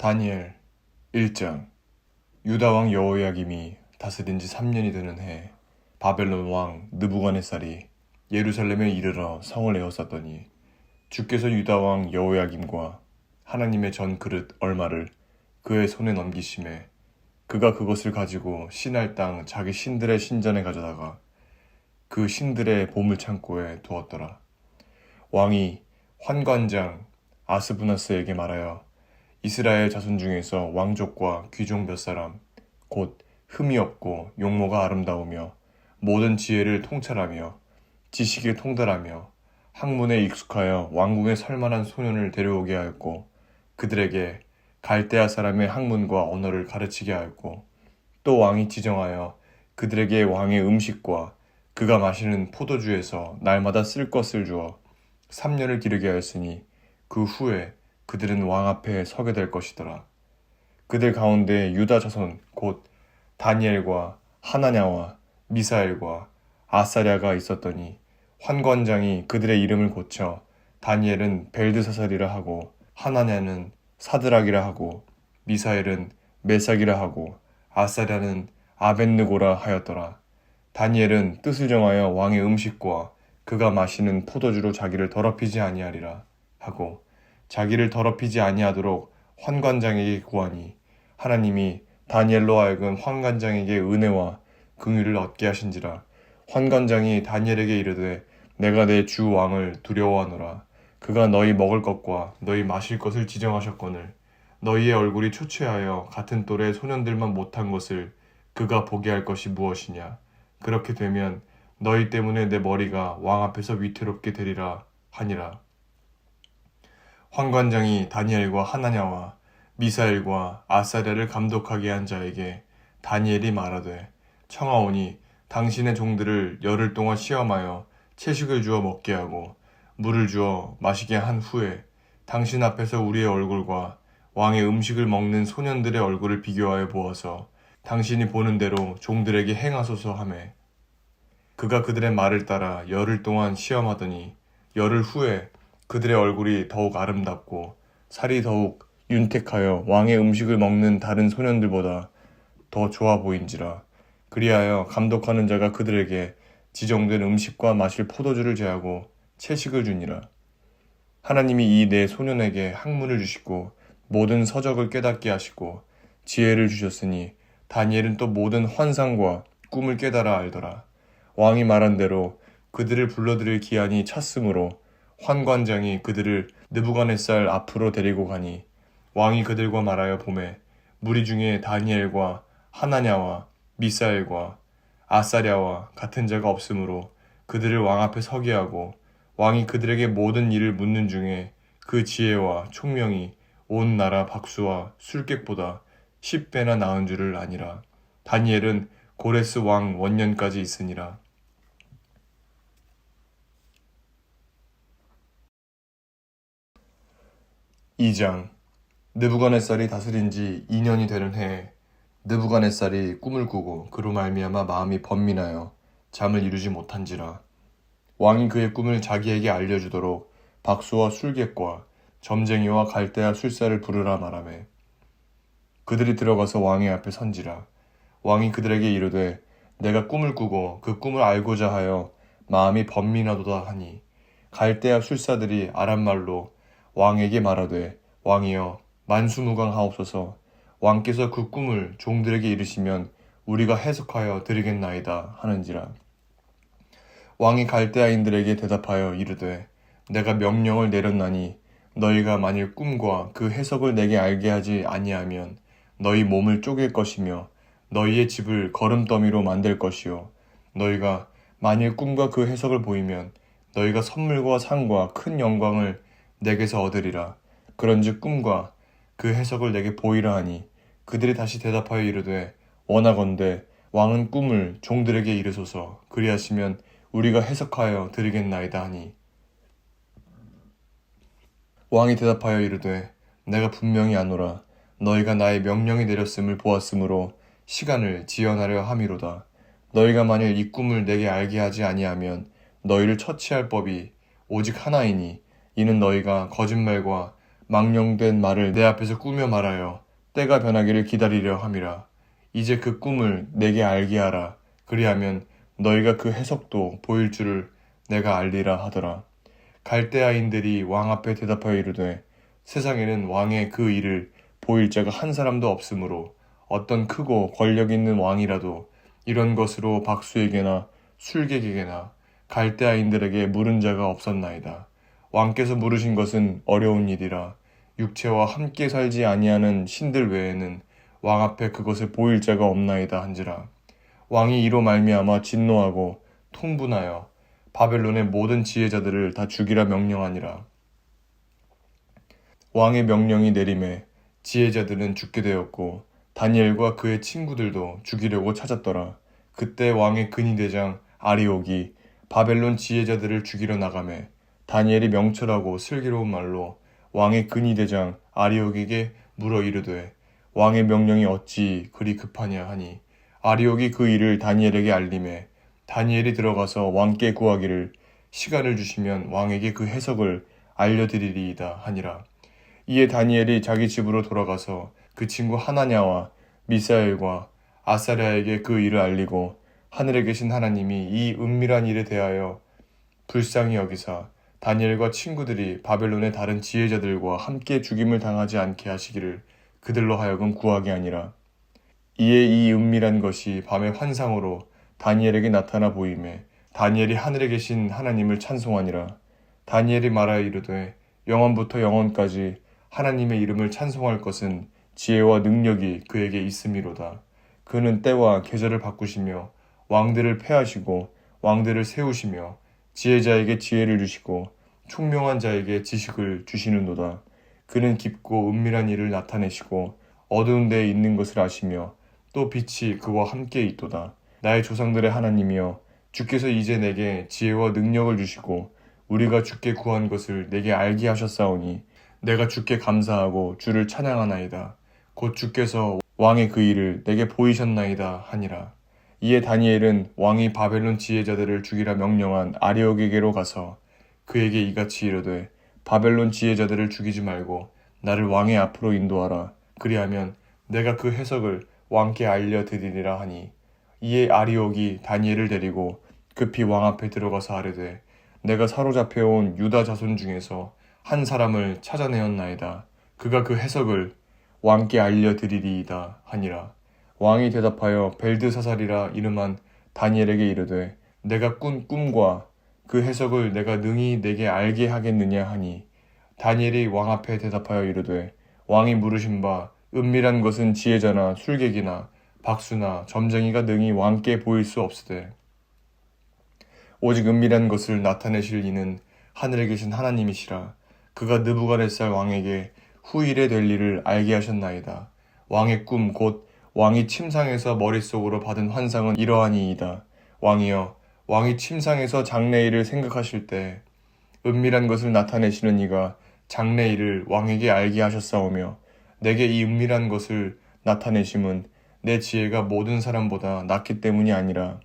다니엘 1장. 유다 왕 여호야김이 다스린 지 3년이 되는 해, 바벨론 왕 느부갓네살이 예루살렘에 이르러 성을 에워쌌더니 주께서 유다 왕 여호야김과 하나님의 전 그릇 얼마를 그의 손에 넘기심에 그가 그것을 가지고 신할 땅 자기 신들의 신전에 가져다가 그 신들의 보물창고에 두었더라. 왕이 환관장 아스부나스에게 말하여 이스라엘 자손 중에서 왕족과 귀족 몇 사람, 곧 흠이 없고 용모가 아름다우며 모든 지혜를 통찰하며 지식에 통달하며 학문에 익숙하여 왕궁에 설만한 소년을 데려오게 하였고, 그들에게 갈대아 사람의 학문과 언어를 가르치게 하였고, 또 왕이 지정하여 그들에게 왕의 음식과 그가 마시는 포도주에서 날마다 쓸 것을 주어 3년을 기르게 하였으니 그 후에 그들은 왕 앞에 서게 될 것이더라. 그들 가운데 유다 자손 곧 다니엘과 하나냐와 미사엘과 아사랴가 있었더니 환관장이 그들의 이름을 고쳐 다니엘은 벨드사살이라 하고, 하나냐는 사드락이라 하고, 미사엘은 메삭이라 하고, 아사랴는 아벳느고라 하였더라. 다니엘은 뜻을 정하여 왕의 음식과 그가 마시는 포도주로 자기를 더럽히지 아니하리라 하고, 자기를 더럽히지 아니하도록 환관장에게 구하니 하나님이 다니엘로 하여금 환관장에게 은혜와 긍휼을 얻게 하신지라. 환관장이 다니엘에게 이르되 내가 내 주 왕을 두려워하노라. 그가 너희 먹을 것과 너희 마실 것을 지정하셨거늘 너희의 얼굴이 초췌하여 같은 또래 소년들만 못한 것을 그가 보게 할 것이 무엇이냐. 그렇게 되면 너희 때문에 내 머리가 왕 앞에서 위태롭게 되리라 하니라. 환관장이 다니엘과 하나냐와 미사엘과 아사랴를 감독하게 한 자에게 다니엘이 말하되, 청하오니 당신의 종들을 열흘 동안 시험하여 채식을 주어 먹게 하고 물을 주어 마시게 한 후에 당신 앞에서 우리의 얼굴과 왕의 음식을 먹는 소년들의 얼굴을 비교하여 보아서 당신이 보는 대로 종들에게 행하소서 하매, 그가 그들의 말을 따라 열흘 동안 시험하더니 열흘 후에 그들의 얼굴이 더욱 아름답고 살이 더욱 윤택하여 왕의 음식을 먹는 다른 소년들보다 더 좋아 보인지라. 그리하여 감독하는 자가 그들에게 지정된 음식과 마실 포도주를 제하고 채식을 주니라. 하나님이 이 네 소년에게 학문을 주시고 모든 서적을 깨닫게 하시고 지혜를 주셨으니 다니엘은 또 모든 환상과 꿈을 깨달아 알더라. 왕이 말한 대로 그들을 불러들일 기한이 찼으므로 환관장이 그들을 느부갓네살 앞으로 데리고 가니 왕이 그들과 말하여 보매 무리 중에 다니엘과 하나냐와 미사엘과 아사랴와 같은 자가 없으므로 그들을 왕 앞에 서게 하고, 왕이 그들에게 모든 일을 묻는 중에 그 지혜와 총명이 온 나라 박수와 술객보다 10배나 나은 줄을 아니라. 다니엘은 고레스 왕 원년까지 있으니라. 2장. 느부갓네살이 다스린 지 2년이 되는 해에 느부갓네살이 꿈을 꾸고 그로 말미암아 마음이 번민하여 잠을 이루지 못한지라. 왕이 그의 꿈을 자기에게 알려주도록 박수와 술객과 점쟁이와 갈대아 술사를 부르라 말하매, 그들이 들어가서 왕의 앞에 선지라. 왕이 그들에게 이르되 내가 꿈을 꾸고 그 꿈을 알고자 하여 마음이 번민하도다 하니, 갈대아 술사들이 아람말로 왕에게 말하되, 왕이여 만수무강하옵소서. 왕께서 그 꿈을 종들에게 이르시면 우리가 해석하여 드리겠나이다 하는지라. 왕이 갈대아인들에게 대답하여 이르되 내가 명령을 내렸나니 너희가 만일 꿈과 그 해석을 내게 알게 하지 아니하면 너희 몸을 쪼갤 것이며 너희의 집을 거름더미로 만들 것이요, 너희가 만일 꿈과 그 해석을 보이면 너희가 선물과 상과 큰 영광을 내게서 얻으리라. 그런즉 꿈과 그 해석을 내게 보이라 하니, 그들이 다시 대답하여 이르되 원하건대 왕은 꿈을 종들에게 이르소서. 그리하시면 우리가 해석하여 드리겠나이다 하니, 왕이 대답하여 이르되 내가 분명히 아노라. 너희가 나의 명령이 내렸음을 보았으므로 시간을 지연하려 함이로다. 너희가 만일 이 꿈을 내게 알게 하지 아니하면 너희를 처치할 법이 오직 하나이니, 이는 너희가 거짓말과 망령된 말을 내 앞에서 꾸며 말하여 때가 변하기를 기다리려 함이라. 이제 그 꿈을 내게 알게 하라. 그리하면 너희가 그 해석도 보일 줄을 내가 알리라 하더라. 갈대아인들이 왕 앞에 대답하여 이르되 세상에는 왕의 그 일을 보일 자가 한 사람도 없으므로 어떤 크고 권력 있는 왕이라도 이런 것으로 박수에게나 술객에게나 갈대아인들에게 물은 자가 없었나이다. 왕께서 물으신 것은 어려운 일이라 육체와 함께 살지 아니하는 신들 외에는 왕 앞에 그것을 보일 자가 없나이다 한지라. 왕이 이로 말미암아 진노하고 통분하여 바벨론의 모든 지혜자들을 다 죽이라 명령하니라. 왕의 명령이 내림에 지혜자들은 죽게 되었고 다니엘과 그의 친구들도 죽이려고 찾았더라. 그때 왕의 근위대장 아리옥이 바벨론 지혜자들을 죽이러 나가매 다니엘이 명철하고 슬기로운 말로 왕의 근위대장 아리옥에게 물어 이르되 왕의 명령이 어찌 그리 급하냐 하니 아리옥이 그 일을 다니엘에게 알림해 다니엘이 들어가서 왕께 구하기를 시간을 주시면 왕에게 그 해석을 알려드리리이다 하니라. 이에 다니엘이 자기 집으로 돌아가서 그 친구 하나냐와 미사엘과 아사랴에게 그 일을 알리고 하늘에 계신 하나님이 이 은밀한 일에 대하여 불쌍히 여기사 다니엘과 친구들이 바벨론의 다른 지혜자들과 함께 죽임을 당하지 않게 하시기를 그들로 하여금 구하게 하니라. 이에 이 은밀한 것이 밤의 환상으로 다니엘에게 나타나 보이매 다니엘이 하늘에 계신 하나님을 찬송하니라. 다니엘이 말하여 이르되 영원부터 영원까지 하나님의 이름을 찬송할 것은 지혜와 능력이 그에게 있음이로다. 그는 때와 계절을 바꾸시며 왕들을 패하시고 왕들을 세우시며 지혜자에게 지혜를 주시고 총명한 자에게 지식을 주시는도다. 그는 깊고 은밀한 일을 나타내시고 어두운 데에 있는 것을 아시며 또 빛이 그와 함께 있도다. 나의 조상들의 하나님이여 주께서 이제 내게 지혜와 능력을 주시고 우리가 주께 구한 것을 내게 알게 하셨사오니 내가 주께 감사하고 주를 찬양하나이다. 곧 주께서 왕의 그 일을 내게 보이셨나이다 하니라. 이에 다니엘은 왕이 바벨론 지혜자들을 죽이라 명령한 아리옥에게로 가서 그에게 이같이 이르되 바벨론 지혜자들을 죽이지 말고 나를 왕의 앞으로 인도하라. 그리하면 내가 그 해석을 왕께 알려드리리라 하니 이에 아리옥이 다니엘을 데리고 급히 왕 앞에 들어가서 아뢰되 내가 사로잡혀온 유다 자손 중에서 한 사람을 찾아내었나이다. 그가 그 해석을 왕께 알려드리리이다 하니라. 왕이 대답하여 벨드사살이라 이름한 다니엘에게 이르되 내가 꾼 꿈과 그 해석을 내가 능히 내게 알게 하겠느냐 하니 다니엘이 왕 앞에 대답하여 이르되 왕이 물으신 바 은밀한 것은 지혜자나 술객이나 박수나 점쟁이가 능히 왕께 보일 수 없으되 오직 은밀한 것을 나타내실 이는 하늘에 계신 하나님이시라. 그가 느부갓네살 왕에게 후일에 될 일을 알게 하셨나이다. 왕의 꿈 곧 왕이 침상에서 머릿속으로 받은 환상은 이러하니이다. 왕이여 왕이 침상에서 장래일을 생각하실 때 은밀한 것을 나타내시는 이가 장래일을 왕에게 알게 하셨사오며 내게 이 은밀한 것을 나타내심은 내 지혜가 모든 사람보다 낫기 때문이 아니라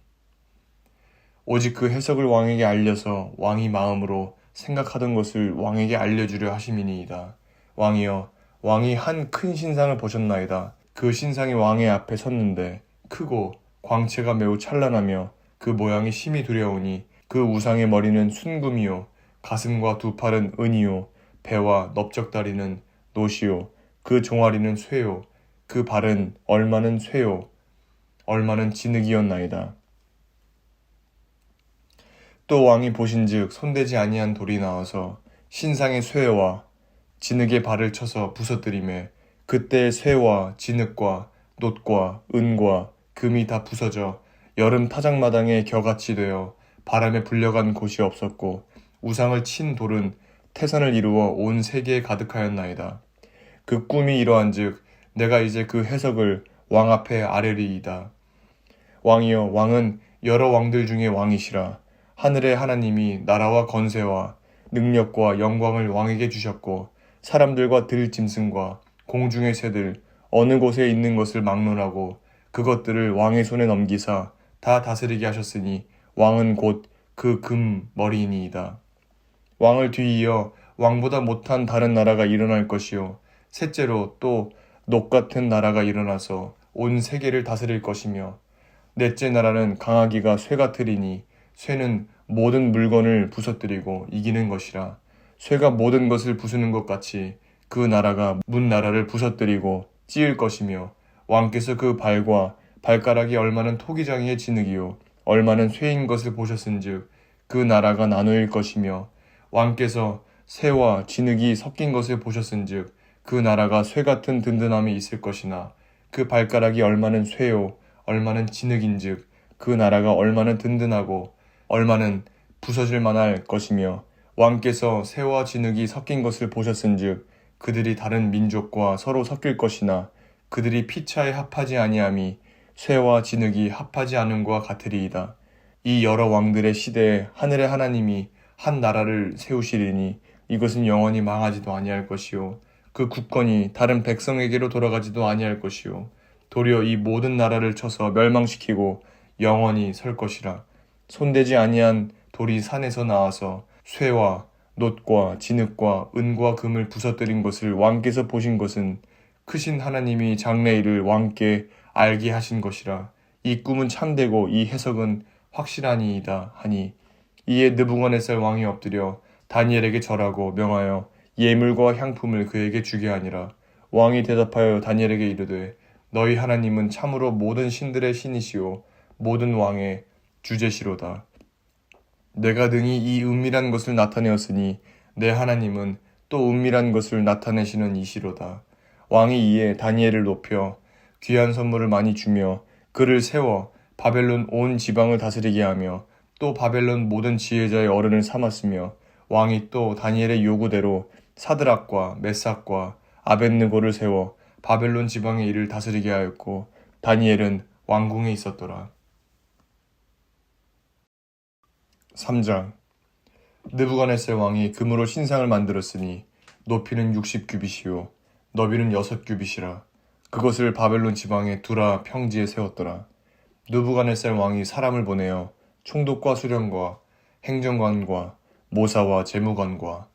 오직 그 해석을 왕에게 알려서 왕이 마음으로 생각하던 것을 왕에게 알려주려 하심이니이다. 왕이여 왕이 한 큰 신상을 보셨나이다. 그 신상이 왕의 앞에 섰는데 크고 광채가 매우 찬란하며 그 모양이 심히 두려우니 그 우상의 머리는 순금이요 가슴과 두 팔은 은이요 배와 넓적다리는 노시요 그 종아리는 쇠요 그 발은 얼마는 쇠요 얼마는 진흙이었나이다. 또 왕이 보신즉 손대지 아니한 돌이 나와서 신상의 쇠와 진흙의 발을 쳐서 부서뜨리매 그때 쇠와 진흙과 놋과 은과 금이 다 부서져 여름 타작마당에 겨같이 되어 바람에 불려간 곳이 없었고 우상을 친 돌은 태산을 이루어 온 세계에 가득하였나이다. 그 꿈이 이러한즉 내가 이제 그 해석을 왕 앞에 아뢰리이다. 왕이여 왕은 여러 왕들 중에 왕이시라. 하늘의 하나님이 나라와 건세와 능력과 영광을 왕에게 주셨고 사람들과 들짐승과 공중의 새들 어느 곳에 있는 것을 막론하고 그것들을 왕의 손에 넘기사 다 다스리게 하셨으니 왕은 곧 그 금 머리이니이다. 왕을 뒤이어 왕보다 못한 다른 나라가 일어날 것이요 셋째로 또 녹 같은 나라가 일어나서 온 세계를 다스릴 것이며 넷째 나라는 강하기가 쇠 같으리니 쇠는 모든 물건을 부서뜨리고 이기는 것이라. 쇠가 모든 것을 부수는 것 같이 그 나라가 문 나라를 부서뜨리고 찌을 것이며 왕께서 그 발과 발가락이 얼마는 토기장이의 진흙이요 얼마는 쇠인 것을 보셨은즉 그 나라가 나누일 것이며 왕께서 쇠와 진흙이 섞인 것을 보셨은즉 그 나라가 쇠 같은 든든함이 있을 것이나 그 발가락이 얼마는 쇠요 얼마는 진흙인즉 그 나라가 얼마는 든든하고 얼마는 부서질 만할 것이며 왕께서 쇠와 진흙이 섞인 것을 보셨은즉 그들이 다른 민족과 서로 섞일 것이나 그들이 피차에 합하지 아니함이 쇠와 진흙이 합하지 않음과 같으리이다. 이 여러 왕들의 시대에 하늘의 하나님이 한 나라를 세우시리니 이것은 영원히 망하지도 아니할 것이요 그 국권이 다른 백성에게로 돌아가지도 아니할 것이요 도리어 이 모든 나라를 쳐서 멸망시키고 영원히 설 것이라. 손대지 아니한 돌이 산에서 나와서 쇠와 놋과 진흙과 은과 금을 부서뜨린 것을 왕께서 보신 것은 크신 하나님이 장래일을 왕께 알게 하신 것이라. 이 꿈은 참되고 이 해석은 확실하니이다 하니 이에 느부갓네살 왕이 엎드려 다니엘에게 절하고 명하여 예물과 향품을 그에게 주게 하니라. 왕이 대답하여 다니엘에게 이르되 너희 하나님은 참으로 모든 신들의 신이시오 모든 왕의 주제시로다. 내가 능히 이 은밀한 것을 나타내었으니 내 하나님은 또 은밀한 것을 나타내시는 이시로다. 왕이 이에 다니엘을 높여 귀한 선물을 많이 주며 그를 세워 바벨론 온 지방을 다스리게 하며 또 바벨론 모든 지혜자의 어른을 삼았으며 왕이 또 다니엘의 요구대로 사드락과 메삭과 아벳느고를 세워 바벨론 지방의 일을 다스리게 하였고 다니엘은 왕궁에 있었더라. 3장 느부갓네살 왕이 금으로 신상을 만들었으니 높이는 60규빗이요 너비는 6규빗이라. 그것을 바벨론 지방의 두라 평지에 세웠더라. 느부갓네살 왕이 사람을 보내어 총독과 수령과 행정관과 모사와 재무관과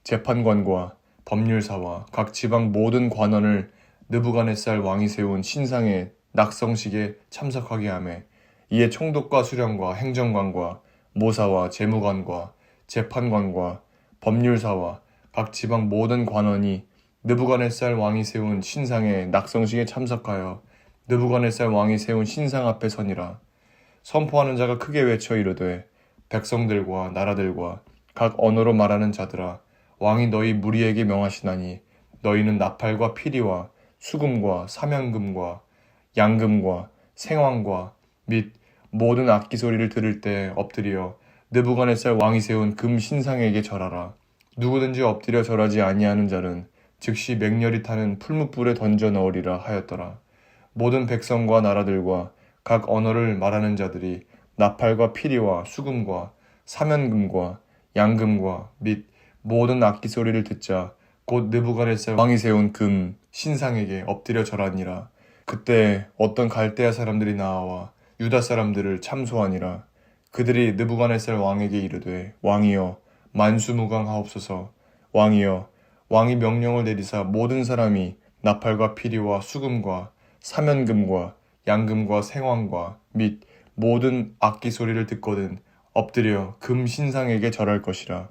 재판관과 법률사와 각 지방 모든 관원을 느부갓네살 왕이 세운 신상의 낙성식에 참석하게 하매 이에 총독과 수령과 행정관과 모사와 재무관과 재판관과 법률사와 각 지방 모든 관원이 느부갓네살 왕이 세운 신상의 낙성식에 참석하여 느부갓네살 왕이 세운 신상 앞에 서니라. 선포하는 자가 크게 외쳐 이르되 백성들과 나라들과 각 언어로 말하는 자들아 왕이 너희 무리에게 명하시나니 너희는 나팔과 피리와 수금과 사면금과 양금과 생황과 및 모든 악기 소리를 들을 때 엎드려 느부갓네살 왕이 세운 금 신상에게 절하라. 누구든지 엎드려 절하지 아니하는 자는 즉시 맹렬히 타는 풀무불에 던져 넣으리라 하였더라. 모든 백성과 나라들과 각 언어를 말하는 자들이 나팔과 피리와 수금과 사면금과 양금과 및 모든 악기 소리를 듣자 곧 느부갓네살 왕이 세운 금 신상에게 엎드려 절하니라. 그때 어떤 갈대아 사람들이 나와 유다 사람들을 참소하니라. 그들이 느부갓네살 왕에게 이르되 왕이여 만수무강하옵소서. 왕이여 왕이 명령을 내리사 모든 사람이 나팔과 피리와 수금과 사면금과 양금과 생황과 및 모든 악기 소리를 듣거든 엎드려 금 신상에게 절할 것이라.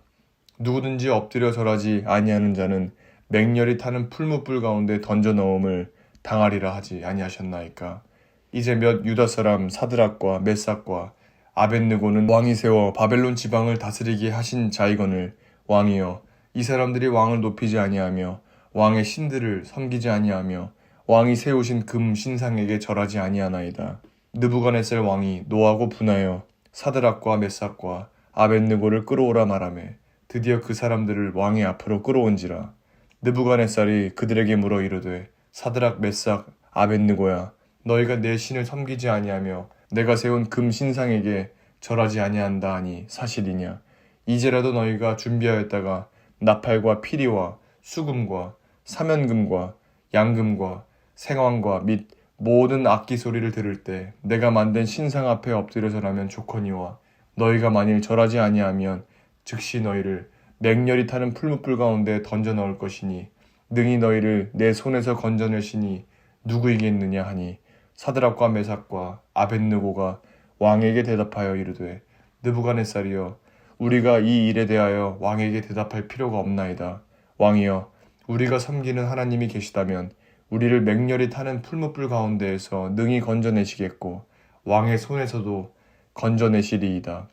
누구든지 엎드려 절하지 아니하는 자는 맹렬히 타는 풀무불 가운데 던져 넣음을 당하리라 하지 아니하셨나이까. 이제 몇 유다 사람 사드락과 메삭과 아벳느고는 왕이 세워 바벨론 지방을 다스리게 하신 자이거늘 왕이여 이 사람들이 왕을 높이지 아니하며 왕의 신들을 섬기지 아니하며 왕이 세우신 금 신상에게 절하지 아니하나이다. 느부갓네살 왕이 노하고 분하여 사드락과 메삭과 아벳느고를 끌어오라 말하매 드디어 그 사람들을 왕의 앞으로 끌어온지라. 느부갓네살이 그들에게 물어 이르되 사드락 메삭 아벳느고야 너희가 내 신을 섬기지 아니하며 내가 세운 금 신상에게 절하지 아니한다 하니 사실이냐. 이제라도 너희가 준비하였다가 나팔과 피리와 수금과 사면금과 양금과 생황과 및 모든 악기 소리를 들을 때 내가 만든 신상 앞에 엎드려 절하면 좋거니와 너희가 만일 절하지 아니하면 즉시 너희를 맹렬히 타는 풀무불 가운데 던져 넣을 것이니 능히 너희를 내 손에서 건져내시니 누구이겠느냐 하니 사드락과 메삭과 아벳느고가 왕에게 대답하여 이르되 느부갓네살이여 우리가 이 일에 대하여 왕에게 대답할 필요가 없나이다. 왕이여 우리가 섬기는 하나님이 계시다면 우리를 맹렬히 타는 풀무불 가운데에서 능히 건져내시겠고 왕의 손에서도 건져내시리이다.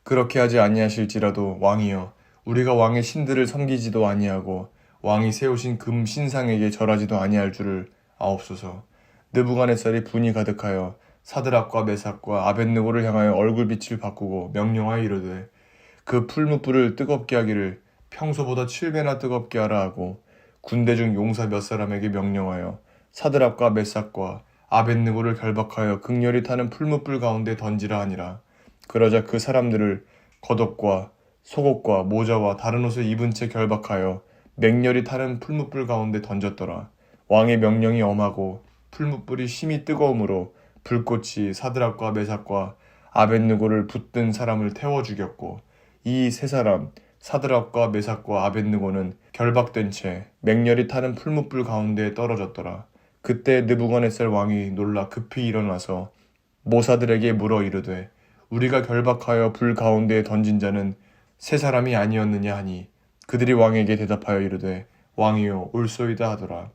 그렇게 하지 아니하실지라도 왕이여 우리가 왕의 신들을 섬기지도 아니하고 왕이 세우신 금 신상에게 절하지도 아니할 줄을 아옵소서. 느부갓네살이 분이 가득하여 사드락과 메삭과 아벳느고를 향하여 얼굴빛을 바꾸고 명령하여 이르되 그 풀무불을 뜨겁게 하기를 평소보다 7배나 뜨겁게 하라 하고 군대 중 용사 몇 사람에게 명령하여 사드락과 메삭과 아벳느고를 결박하여 극렬히 타는 풀무불 가운데 던지라 하니라. 그러자 그 사람들을 겉옷과 속옷과 모자와 다른 옷을 입은 채 결박하여 맹렬히 타는 풀무불 가운데 던졌더라. 왕의 명령이 엄하고 풀무불이 심히 뜨거움으로 불꽃이 사드락과 메삭과 아벳느고를 붙든 사람을 태워 죽였고 이 세 사람 사드락과 메삭과 아벳느고는 결박된 채 맹렬히 타는 풀무불 가운데에 떨어졌더라. 그때 느부갓네살 왕이 놀라 급히 일어나서 모사들에게 물어 이르되 우리가 결박하여 불 가운데에 던진 자는 세 사람이 아니었느냐 하니 그들이 왕에게 대답하여 이르되 왕이여 올소이다 하더라.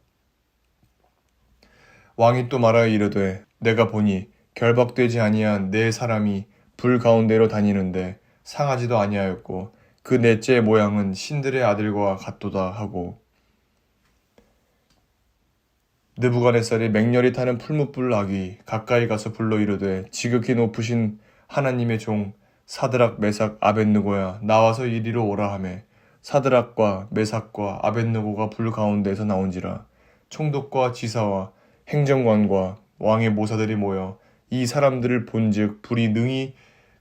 왕이 또 말하여 이르되 내가 보니 결박되지 아니한 네 사람이 불 가운데로 다니는데 상하지도 아니하였고 그 넷째의 모양은 신들의 아들과 같도다 하고 느부갓네살이 맹렬히 타는 풀무불 아귀 가까이 가서 불러 이르되 지극히 높으신 하나님의 종 사드락 메삭 아벳느고야 나와서 이리로 오라 하매 사드락과 메삭과 아벳느고가 불 가운데에서 나온지라. 총독과 지사와 행정관과 왕의 모사들이 모여 이 사람들을 본즉 불이 능히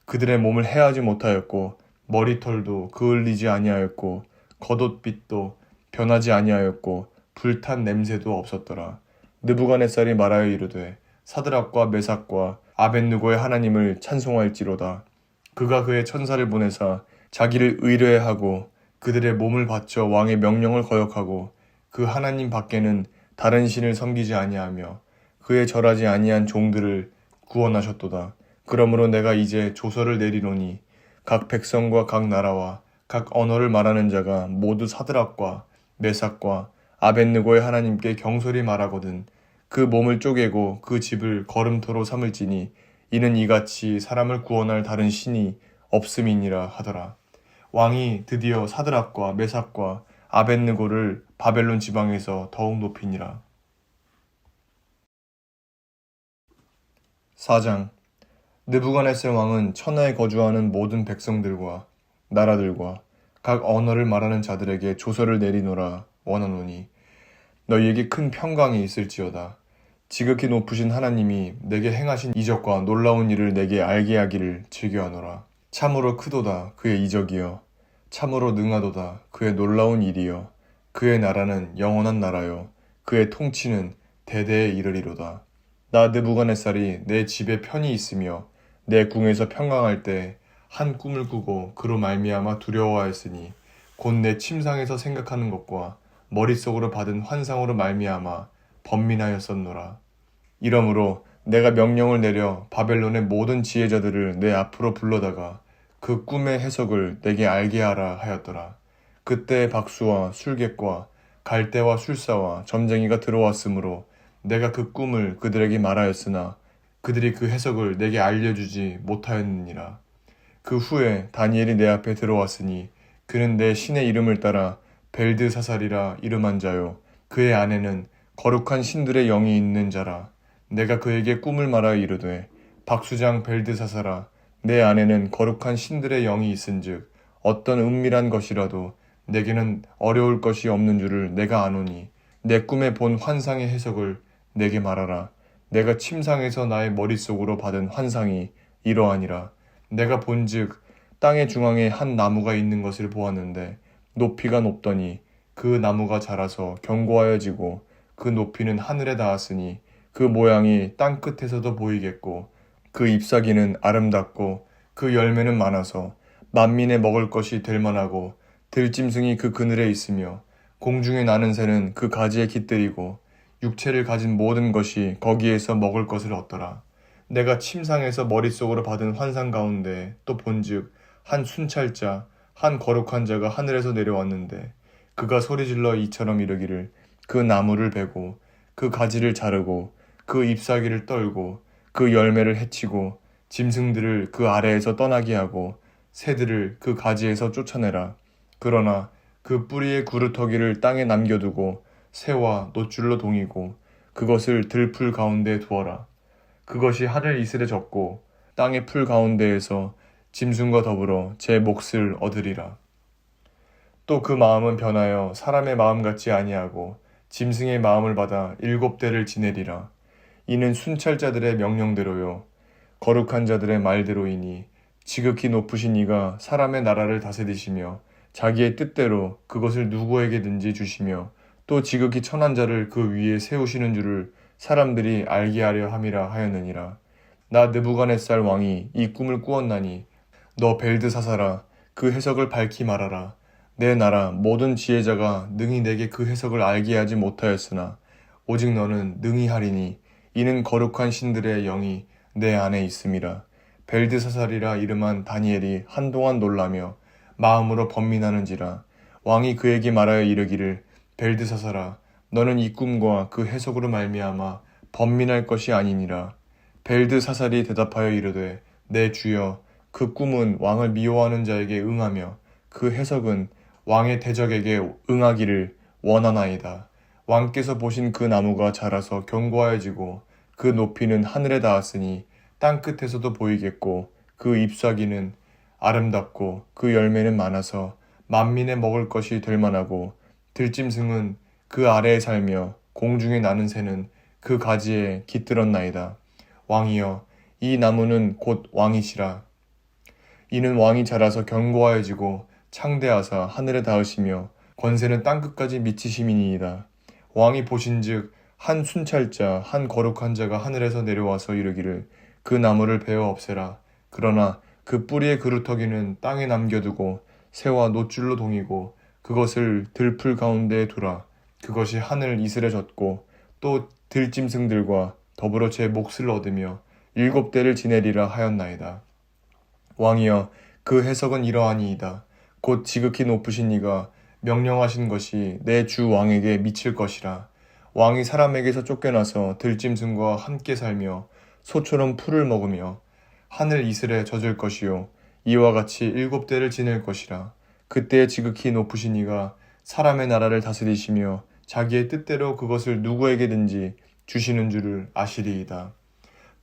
그들의 몸을 해하지 못하였고 머리털도 그을리지 아니하였고 겉옷빛도 변하지 아니하였고 불탄 냄새도 없었더라. 느부갓네살이 말하여 이르되 사드락과 메삭과 아벳느고의 하나님을 찬송할지로다. 그가 그의 천사를 보내사 자기를 의뢰하고 그들의 몸을 바쳐 왕의 명령을 거역하고 그 하나님 밖에는 다른 신을 섬기지 아니하며 그의 절하지 아니한 종들을 구원하셨도다. 그러므로 내가 이제 조서를 내리노니 각 백성과 각 나라와 각 언어를 말하는 자가 모두 사드락과 메삭과 아벳느고의 하나님께 경솔히 말하거든 그 몸을 쪼개고 그 집을 거름토로 삼을지니 이는 이같이 사람을 구원할 다른 신이 없음이니라 하더라. 왕이 드디어 사드락과 메삭과 아벳느고를 바벨론 지방에서 더욱 높이니라. 4장 느부갓네살 왕은 천하에 거주하는 모든 백성들과 나라들과 각 언어를 말하는 자들에게 조서를 내리노라 원하노니 너희에게 큰 평강이 있을지어다. 지극히 높으신 하나님이 내게 행하신 이적과 놀라운 일을 내게 알게 하기를 즐겨하노라. 참으로 크도다 그의 이적이여 참으로 능하도다 그의 놀라운 일이여 그의 나라는 영원한 나라여 그의 통치는 대대에 이르리로다. 나 느부갓네살이 내 집에 편히 있으며 내 궁에서 평강할 때 한 꿈을 꾸고 그로 말미암아 두려워하였으니 곧 내 침상에서 생각하는 것과 머릿속으로 받은 환상으로 말미암아 번민하였었노라. 이러므로 내가 명령을 내려 바벨론의 모든 지혜자들을 내 앞으로 불러다가 그 꿈의 해석을 내게 알게 하라 하였더라. 그때 박수와 술객과 갈대와 술사와 점쟁이가 들어왔으므로 내가 그 꿈을 그들에게 말하였으나 그들이 그 해석을 내게 알려주지 못하였느니라. 그 후에 다니엘이 내 앞에 들어왔으니 그는 내 신의 이름을 따라 벨드사살이라 이름한 자요 그의 아내는 거룩한 신들의 영이 있는 자라. 내가 그에게 꿈을 말하여 이르되 박수장 벨드사살아 내 아내는 거룩한 신들의 영이 있은즉 어떤 은밀한 것이라도 내게는 어려울 것이 없는 줄을 내가 아노니 내 꿈에 본 환상의 해석을 내게 말하라. 내가 침상에서 나의 머릿속으로 받은 환상이 이러하니라. 내가 본즉 땅의 중앙에 한 나무가 있는 것을 보았는데 높이가 높더니 그 나무가 자라서 견고하여지고 그 높이는 하늘에 닿았으니 그 모양이 땅 끝에서도 보이겠고 그 잎사귀는 아름답고 그 열매는 많아서 만민의 먹을 것이 될 만하고 들짐승이 그 그늘에 있으며 공중에 나는 새는 그 가지에 깃들이고 육체를 가진 모든 것이 거기에서 먹을 것을 얻더라. 내가 침상에서 머릿속으로 받은 환상 가운데 또 본즉 한 순찰자 한 거룩한 자가 하늘에서 내려왔는데 그가 소리질러 이처럼 이르기를 그 나무를 베고 그 가지를 자르고 그 잎사귀를 떨고 그 열매를 해치고 짐승들을 그 아래에서 떠나게 하고 새들을 그 가지에서 쫓아내라. 그러나 그 뿌리의 구루터기를 땅에 남겨두고 새와 노줄로 동이고 그것을 들풀 가운데에 두어라. 그것이 하늘 이슬에 젖고 땅의 풀 가운데에서 짐승과 더불어 제 몫을 얻으리라. 또 그 마음은 변하여 사람의 마음 같지 아니하고 짐승의 마음을 받아 7대를 지내리라. 이는 순찰자들의 명령대로요 거룩한 자들의 말대로이니 지극히 높으신 이가 사람의 나라를 다스리시며 자기의 뜻대로 그것을 누구에게든지 주시며 또 지극히 천한 자를 그 위에 세우시는 줄을 사람들이 알게 하려 함이라 하였느니라. 나 느부갓네살 왕이 이 꿈을 꾸었나니 너 벨드사사라 그 해석을 밝히 말하라. 내 나라 모든 지혜자가 능히 내게 그 해석을 알게 하지 못하였으나 오직 너는 능히 하리니 이는 거룩한 신들의 영이 내 안에 있음이라. 벨드사살이라 이름한 다니엘이 한동안 놀라며 마음으로 번민하는지라. 왕이 그에게 말하여 이르기를 벨드사살아 너는 이 꿈과 그 해석으로 말미암아 번민할 것이 아니니라. 벨드사살이 대답하여 이르되 내 주여 그 꿈은 왕을 미워하는 자에게 응하며 그 해석은 왕의 대적에게 응하기를 원하나이다. 왕께서 보신 그 나무가 자라서 견고하여지고 그 높이는 하늘에 닿았으니 땅끝에서도 보이겠고 그 잎사귀는 아름답고 그 열매는 많아서 만민의 먹을 것이 될 만하고 들짐승은 그 아래에 살며 공중에 나는 새는 그 가지에 깃들었나이다. 왕이여 이 나무는 곧 왕이시라. 이는 왕이 자라서 견고하여지고 창대하사 하늘에 닿으시며 권세는 땅끝까지 미치심이니이다. 왕이 보신즉 한 순찰자 한 거룩한 자가 하늘에서 내려와서 이르기를 그 나무를 베어 없애라. 그러나 그 뿌리의 그루터기는 땅에 남겨두고 새와 노줄로 동이고 그것을 들풀 가운데에 두라. 그것이 하늘 이슬에 젖고 또 들짐승들과 더불어 제 몫을 얻으며 7대를 지내리라 하였나이다. 왕이여 그 해석은 이러하니이다. 곧 지극히 높으신 이가 명령하신 것이 내 주 왕에게 미칠 것이라. 왕이 사람에게서 쫓겨나서 들짐승과 함께 살며 소처럼 풀을 먹으며 하늘 이슬에 젖을 것이요 이와 같이 7대를 지낼 것이라. 그때 지극히 높으신 이가 사람의 나라를 다스리시며 자기의 뜻대로 그것을 누구에게든지 주시는 줄을 아시리이다.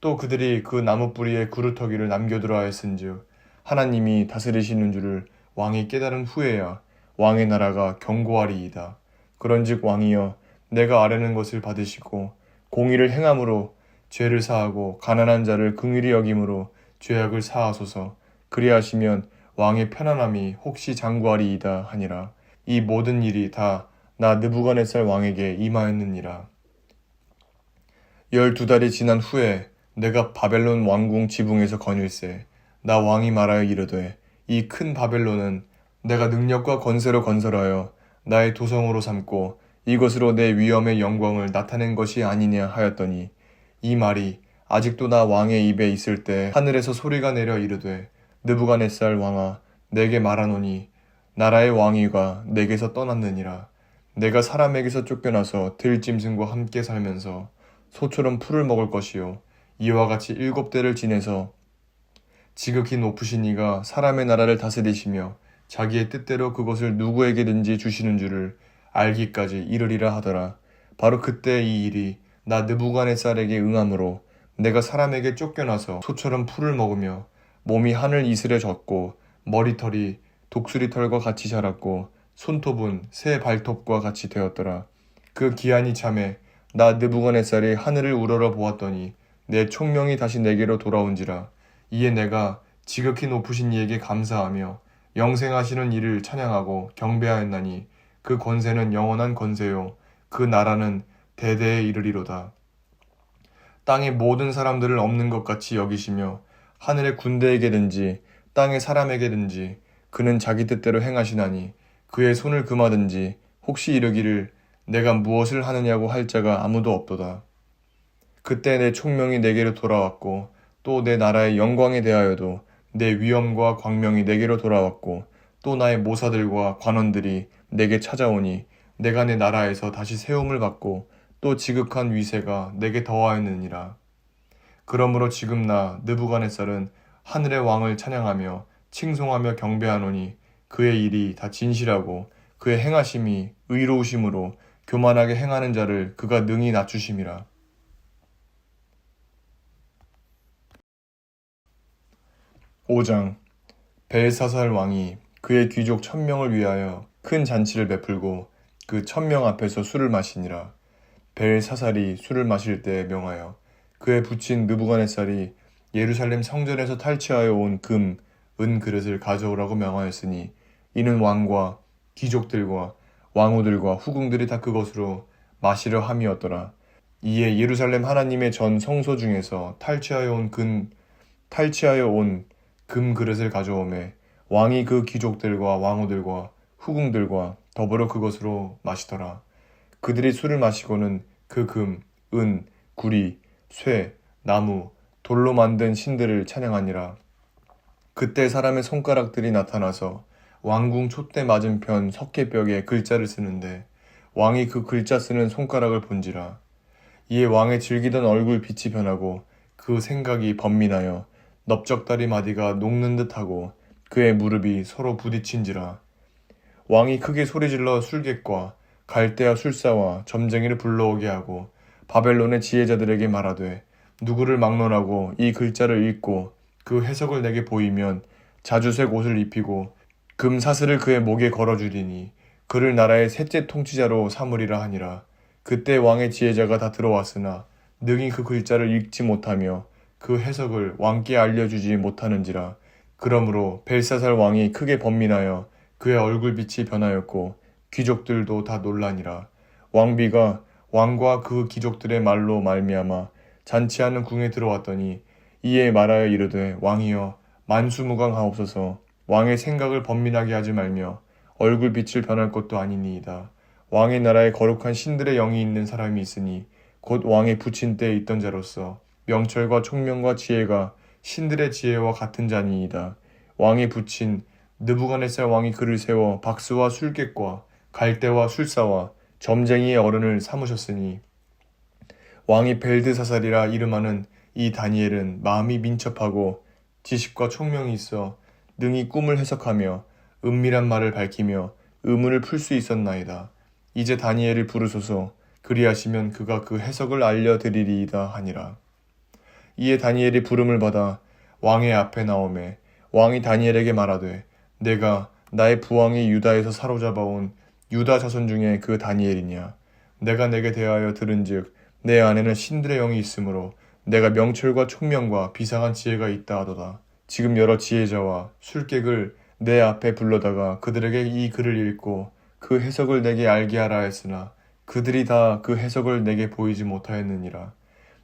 또 그들이 그 나무 뿌리에 구루터기를 남겨두라 했은즉 하나님이 다스리시는 줄을 왕이 깨달은 후에야 왕의 나라가 견고하리이다. 그런즉 왕이여 내가 아뢰는 것을 받으시고 공의를 행함으로 죄를 사하고 가난한 자를 긍휼히 여김으로 죄악을 사하소서. 그리하시면 왕의 편안함이 혹시 장구하리이다 하니라. 이 모든 일이 다 나 느부갓네살 왕에게 임하였느니라. 12달이 지난 후에 내가 바벨론 왕궁 지붕에서 거닐세 나 왕이 말하여 이르되 이 큰 바벨론은 내가 능력과 권세로 건설하여 나의 도성으로 삼고 이것으로 내 위엄의 영광을 나타낸 것이 아니냐 하였더니 이 말이 아직도 나 왕의 입에 있을 때 하늘에서 소리가 내려 이르되 느부갓네살 왕아 내게 말하노니 나라의 왕위가 내게서 떠났느니라. 내가 사람에게서 쫓겨나서 들짐승과 함께 살면서 소처럼 풀을 먹을 것이요 이와 같이 7대를 지내서 지극히 높으신 이가 사람의 나라를 다스리시며 자기의 뜻대로 그것을 누구에게든지 주시는 줄을 알기까지 이르리라 하더라. 바로 그때 이 일이 나 느부갓네살에게 응함으로 내가 사람에게 쫓겨나서 소처럼 풀을 먹으며 몸이 하늘 이슬에 젖고 머리털이 독수리털과 같이 자랐고 손톱은 새 발톱과 같이 되었더라. 그 기한이 참에 나 느부갓네살이 하늘을 우러러 보았더니 내 총명이 다시 내게로 돌아온지라. 이에 내가 지극히 높으신 이에게 감사하며 영생하시는 이를 찬양하고 경배하였나니 그 권세는 영원한 권세요 그 나라는 대대에 이르리로다. 땅의 모든 사람들을 없는 것 같이 여기시며 하늘의 군대에게든지 땅의 사람에게든지 그는 자기 뜻대로 행하시나니 그의 손을 금하든지 혹시 이르기를 내가 무엇을 하느냐고 할 자가 아무도 없도다. 그때 내 총명이 내게로 돌아왔고 또 내 나라의 영광에 대하여도 내 위엄과 광명이 내게로 돌아왔고 또 나의 모사들과 관원들이 내게 찾아오니 내가 내 나라에서 다시 세움을 받고 또 지극한 위세가 내게 더하였느니라. 그러므로 지금 나 느부갓네살은 하늘의 왕을 찬양하며 칭송하며 경배하노니 그의 일이 다 진실하고 그의 행하심이 의로우심으로 교만하게 행하는 자를 그가 능히 낮추심이라. 5장. 벨사살 왕이 그의 귀족 1000명을 위하여 큰 잔치를 베풀고 그 1000명 앞에서 술을 마시니라. 벨사살이 술을 마실 때 명하여 그의 부친 느부갓네살이 예루살렘 성전에서 탈취하여 온 금, 은 그릇을 가져오라고 명하였으니 이는 왕과 귀족들과 왕후들과 후궁들이 다 그것으로 마시려 함이었더라. 이에 예루살렘 하나님의 전 성소 중에서 탈취하여 온 금 그릇을 가져오매 왕이 그 귀족들과 왕후들과 후궁들과 더불어 그것으로 마시더라. 그들이 술을 마시고는 그 금, 은, 구리, 쇠, 나무, 돌로 만든 신들을 찬양하니라. 그때 사람의 손가락들이 나타나서 왕궁 촛대 맞은편 석회벽에 글자를 쓰는데 왕이 그 글자 쓰는 손가락을 본지라. 이에 왕의 즐기던 얼굴 빛이 변하고 그 생각이 번민하여 넓적다리 마디가 녹는 듯하고 그의 무릎이 서로 부딪힌지라. 왕이 크게 소리질러 술객과 갈대아 술사와 점쟁이를 불러오게 하고 바벨론의 지혜자들에게 말하되 누구를 막론하고 이 글자를 읽고 그 해석을 내게 보이면 자주색 옷을 입히고 금 사슬을 그의 목에 걸어주리니 그를 나라의 셋째 통치자로 삼으리라 하니라. 그때 왕의 지혜자가 다 들어왔으나 능히 그 글자를 읽지 못하며 그 해석을 왕께 알려주지 못하는지라. 그러므로 벨사살 왕이 크게 번민하여 그의 얼굴빛이 변하였고 귀족들도 다 놀라니라. 왕비가 왕과 그 귀족들의 말로 말미암아 잔치하는 궁에 들어왔더니 이에 말하여 이르되 왕이여 만수무강하옵소서. 왕의 생각을 번민하게 하지 말며 얼굴빛을 변할 것도 아니니이다. 왕의 나라에 거룩한 신들의 영이 있는 사람이 있으니 곧 왕의 부친 때에 있던 자로서 명철과 총명과 지혜가 신들의 지혜와 같은 자니이다. 왕의 부친 느부갓네살 왕이 그를 세워 박수와 술객과 갈대와 술사와 점쟁이의 어른을 삼으셨으니 왕이 벨드사살이라 이름하는 이 다니엘은 마음이 민첩하고 지식과 총명이 있어 능히 꿈을 해석하며 은밀한 말을 밝히며 의문을 풀 수 있었나이다. 이제 다니엘을 부르소서. 그리하시면 그가 그 해석을 알려드리리이다 하니라. 이에 다니엘이 부름을 받아 왕의 앞에 나오매 왕이 다니엘에게 말하되 내가 나의 부왕이 유다에서 사로잡아온 유다 자손 중에 그 다니엘이냐. 내가 내게 대하여 들은즉 내 안에는 신들의 영이 있으므로 내가 명철과 총명과 비상한 지혜가 있다 하도다. 지금 여러 지혜자와 술객을 내 앞에 불러다가 그들에게 이 글을 읽고 그 해석을 내게 알게 하라 했으나 그들이 다 그 해석을 내게 보이지 못하였느니라.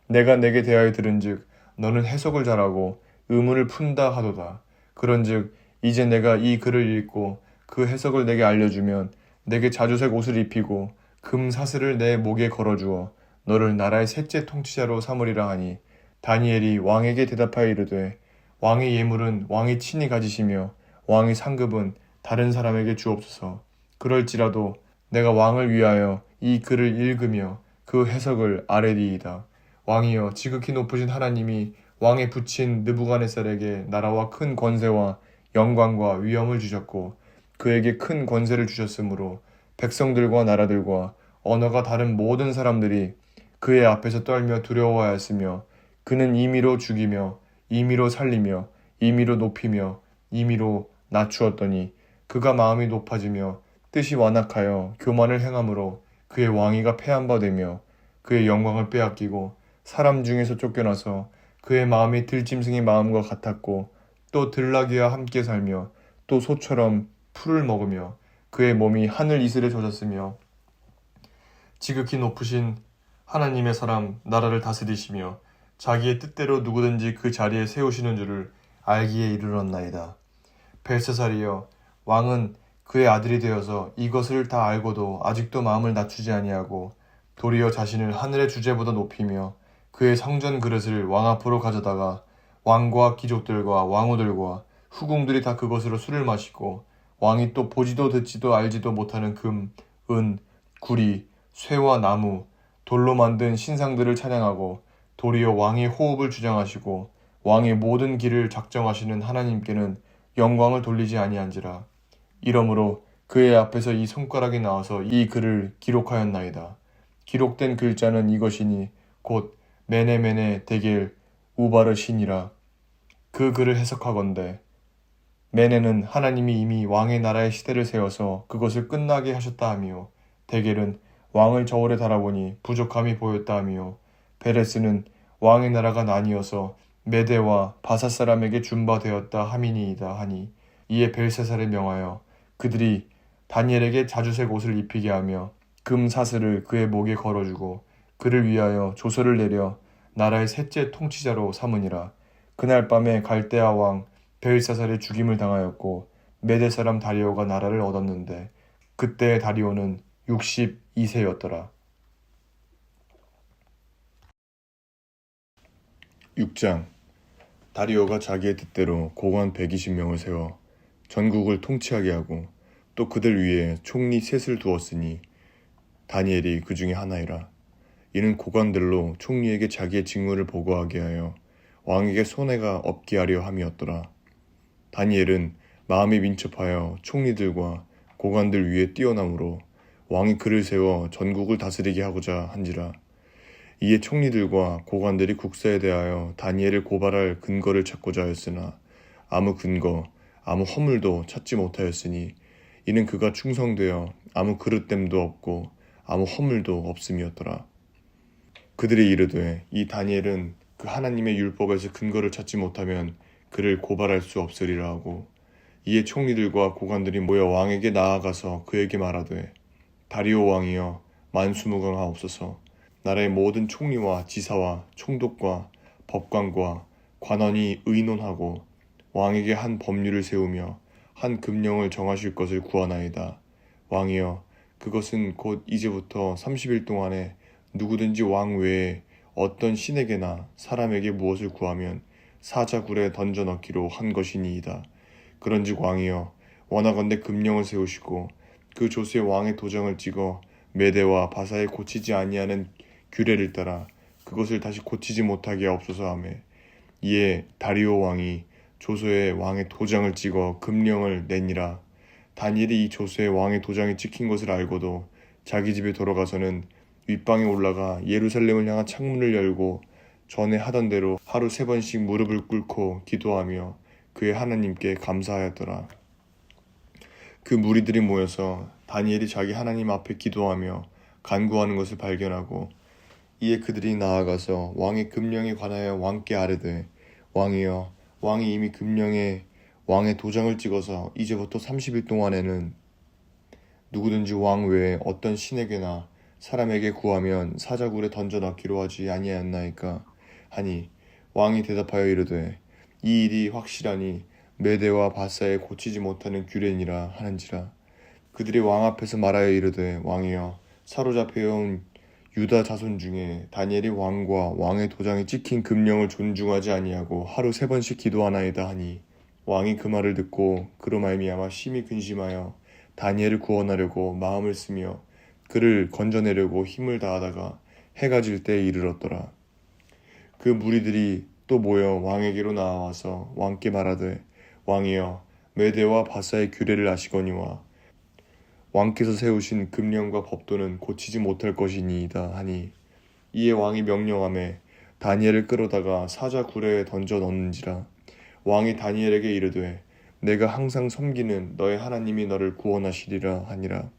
내가 내게 대하여 들은즉 너는 해석을 잘하고 의문을 푼다 하도다. 그런즉 이제 내가 이 글을 읽고 그 해석을 내게 알려주면 내게 자주색 옷을 입히고 금 사슬을 내 목에 걸어주어 너를 나라의 셋째 통치자로 삼으리라 하니 다니엘이 왕에게 대답하여 이르되 왕의 예물은 왕이 친히 가지시며 왕의 상급은 다른 사람에게 주옵소서. 그럴지라도 내가 왕을 위하여 이 글을 읽으며 그 해석을 아뢰리이다. 왕이여 지극히 높으신 하나님이 왕의 부친 느부갓네살에게 나라와 큰 권세와 영광과 위엄을 주셨고 그에게 큰 권세를 주셨으므로 백성들과 나라들과 언어가 다른 모든 사람들이 그의 앞에서 떨며 두려워하였으며 그는 임의로 죽이며 임의로 살리며 임의로 높이며 임의로 낮추었더니 그가 마음이 높아지며 뜻이 완악하여 교만을 행함으로 그의 왕위가 패한 바 되며 그의 영광을 빼앗기고 사람 중에서 쫓겨나서 그의 마음이 들짐승의 마음과 같았고 또 들나귀와 함께 살며 또 소처럼 풀을 먹으며 그의 몸이 하늘 이슬에 젖었으며 지극히 높으신 하나님의 사람 나라를 다스리시며 자기의 뜻대로 누구든지 그 자리에 세우시는 줄을 알기에 이르렀나이다. 벨사살이여, 왕은 그의 아들이 되어서 이것을 다 알고도 아직도 마음을 낮추지 아니하고 도리어 자신을 하늘의 주제보다 높이며 그의 성전 그릇을 왕 앞으로 가져다가 왕과 귀족들과 왕후들과 후궁들이 다 그것으로 술을 마시고 왕이 또 보지도 듣지도 알지도 못하는 금, 은, 구리, 쇠와 나무, 돌로 만든 신상들을 찬양하고 도리어 왕의 호흡을 주장하시고 왕의 모든 길을 작정하시는 하나님께는 영광을 돌리지 아니한지라. 이러므로 그의 앞에서 이 손가락이 나와서 이 글을 기록하였나이다. 기록된 글자는 이것이니 곧 메네메네 데겔 우바르 신이라. 그 글을 해석하건대 메네는 하나님이 이미 왕의 나라의 시대를 세워서 그것을 끝나게 하셨다 하며, 데겔은 왕을 저울에 달아보니 부족함이 보였다 하며, 베레스는 왕의 나라가 나뉘어서 메대와 바사 사람에게 준바되었다 함이니이다 하니, 이에 벨사살에 명하여 그들이 다니엘에게 자주색 옷을 입히게 하며 금 사슬을 그의 목에 걸어주고 그를 위하여 조서를 내려 나라의 셋째 통치자로 삼으니라. 그날 밤에 갈대아 왕 벨사살이 죽임을 당하였고 메대 사람 다리오가 나라를 얻었는데 그때 다리오는 62세였더라. 6장. 다리오가 자기의 뜻대로 고관 120명을 세워 전국을 통치하게 하고 또 그들 위에 총리 셋을 두었으니 다니엘이 그 중에 하나이라. 이는 고관들로 총리에게 자기의 직무를 보고하게 하여 왕에게 손해가 없게 하려 함이었더라. 다니엘은 마음이 민첩하여 총리들과 고관들 위에 뛰어나므로 왕이 그를 세워 전국을 다스리게 하고자 한지라. 이에 총리들과 고관들이 국사에 대하여 다니엘을 고발할 근거를 찾고자 하였으나 아무 근거, 아무 허물도 찾지 못하였으니 이는 그가 충성되어 아무 그릇됨도 없고 아무 허물도 없음이었더라. 그들이 이르되 이 다니엘은 그 하나님의 율법에서 근거를 찾지 못하면 그를 고발할 수 없으리라 하고, 이에 총리들과 고관들이 모여 왕에게 나아가서 그에게 말하되 다리오 왕이여 만수무강하옵소서. 나라의 모든 총리와 지사와 총독과 법관과 관원이 의논하고 왕에게 한 법률을 세우며 한 금령을 정하실 것을 구하나이다. 왕이여 그것은 곧 이제부터 30일 동안에 누구든지 왕 외에 어떤 신에게나 사람에게 무엇을 구하면 사자굴에 던져 넣기로 한 것이니이다. 그런즉 왕이여 원하건대 금령을 세우시고 그 조수의 왕의 도장을 찍어 메대와 바사에 고치지 아니하는 규례를 따라 그것을 다시 고치지 못하게 하옵소서 하며, 이에 다리오 왕이 조서에 왕의 도장을 찍어 금령을 내니라. 다니엘이 이 조서에 왕의 도장이 찍힌 것을 알고도 자기 집에 돌아가서는 윗방에 올라가 예루살렘을 향한 창문을 열고 전에 하던 대로 하루 3번씩 무릎을 꿇고 기도하며 그의 하나님께 감사하였더라. 그 무리들이 모여서 다니엘이 자기 하나님 앞에 기도하며 간구하는 것을 발견하고, 이에 그들이 나아가서 왕의 금령에 관하여 왕께 아뢰되 왕이여 왕이 이미 금령에 왕의 도장을 찍어서 이제부터 30일 동안에는 누구든지 왕 외에 어떤 신에게나 사람에게 구하면 사자굴에 던져 넣기로 하지 아니하였나이까 하니, 왕이 대답하여 이르되 이 일이 확실하니 메대와 바사에 고치지 못하는 규례니라 하는지라. 그들이 왕 앞에서 말하여 이르되 왕이여 사로잡혀온 유다 자손 중에 다니엘이 왕과 왕의 도장이 찍힌 금령을 존중하지 아니하고 하루 3번씩 기도하나이다 하니, 왕이 그 말을 듣고 그로 말미암아 심히 근심하여 다니엘을 구원하려고 마음을 쓰며 그를 건져내려고 힘을 다하다가 해가 질 때에 이르렀더라. 그 무리들이 또 모여 왕에게로 나와서 왕께 말하되 왕이여 메대와 바사의 규례를 아시거니와 왕께서 세우신 금령과 법도는 고치지 못할 것이니이다 하니, 이에 왕이 명령하매 다니엘을 끌어다가 사자 굴에 던져 넣는지라. 왕이 다니엘에게 이르되 내가 항상 섬기는 너의 하나님이 너를 구원하시리라 하니라.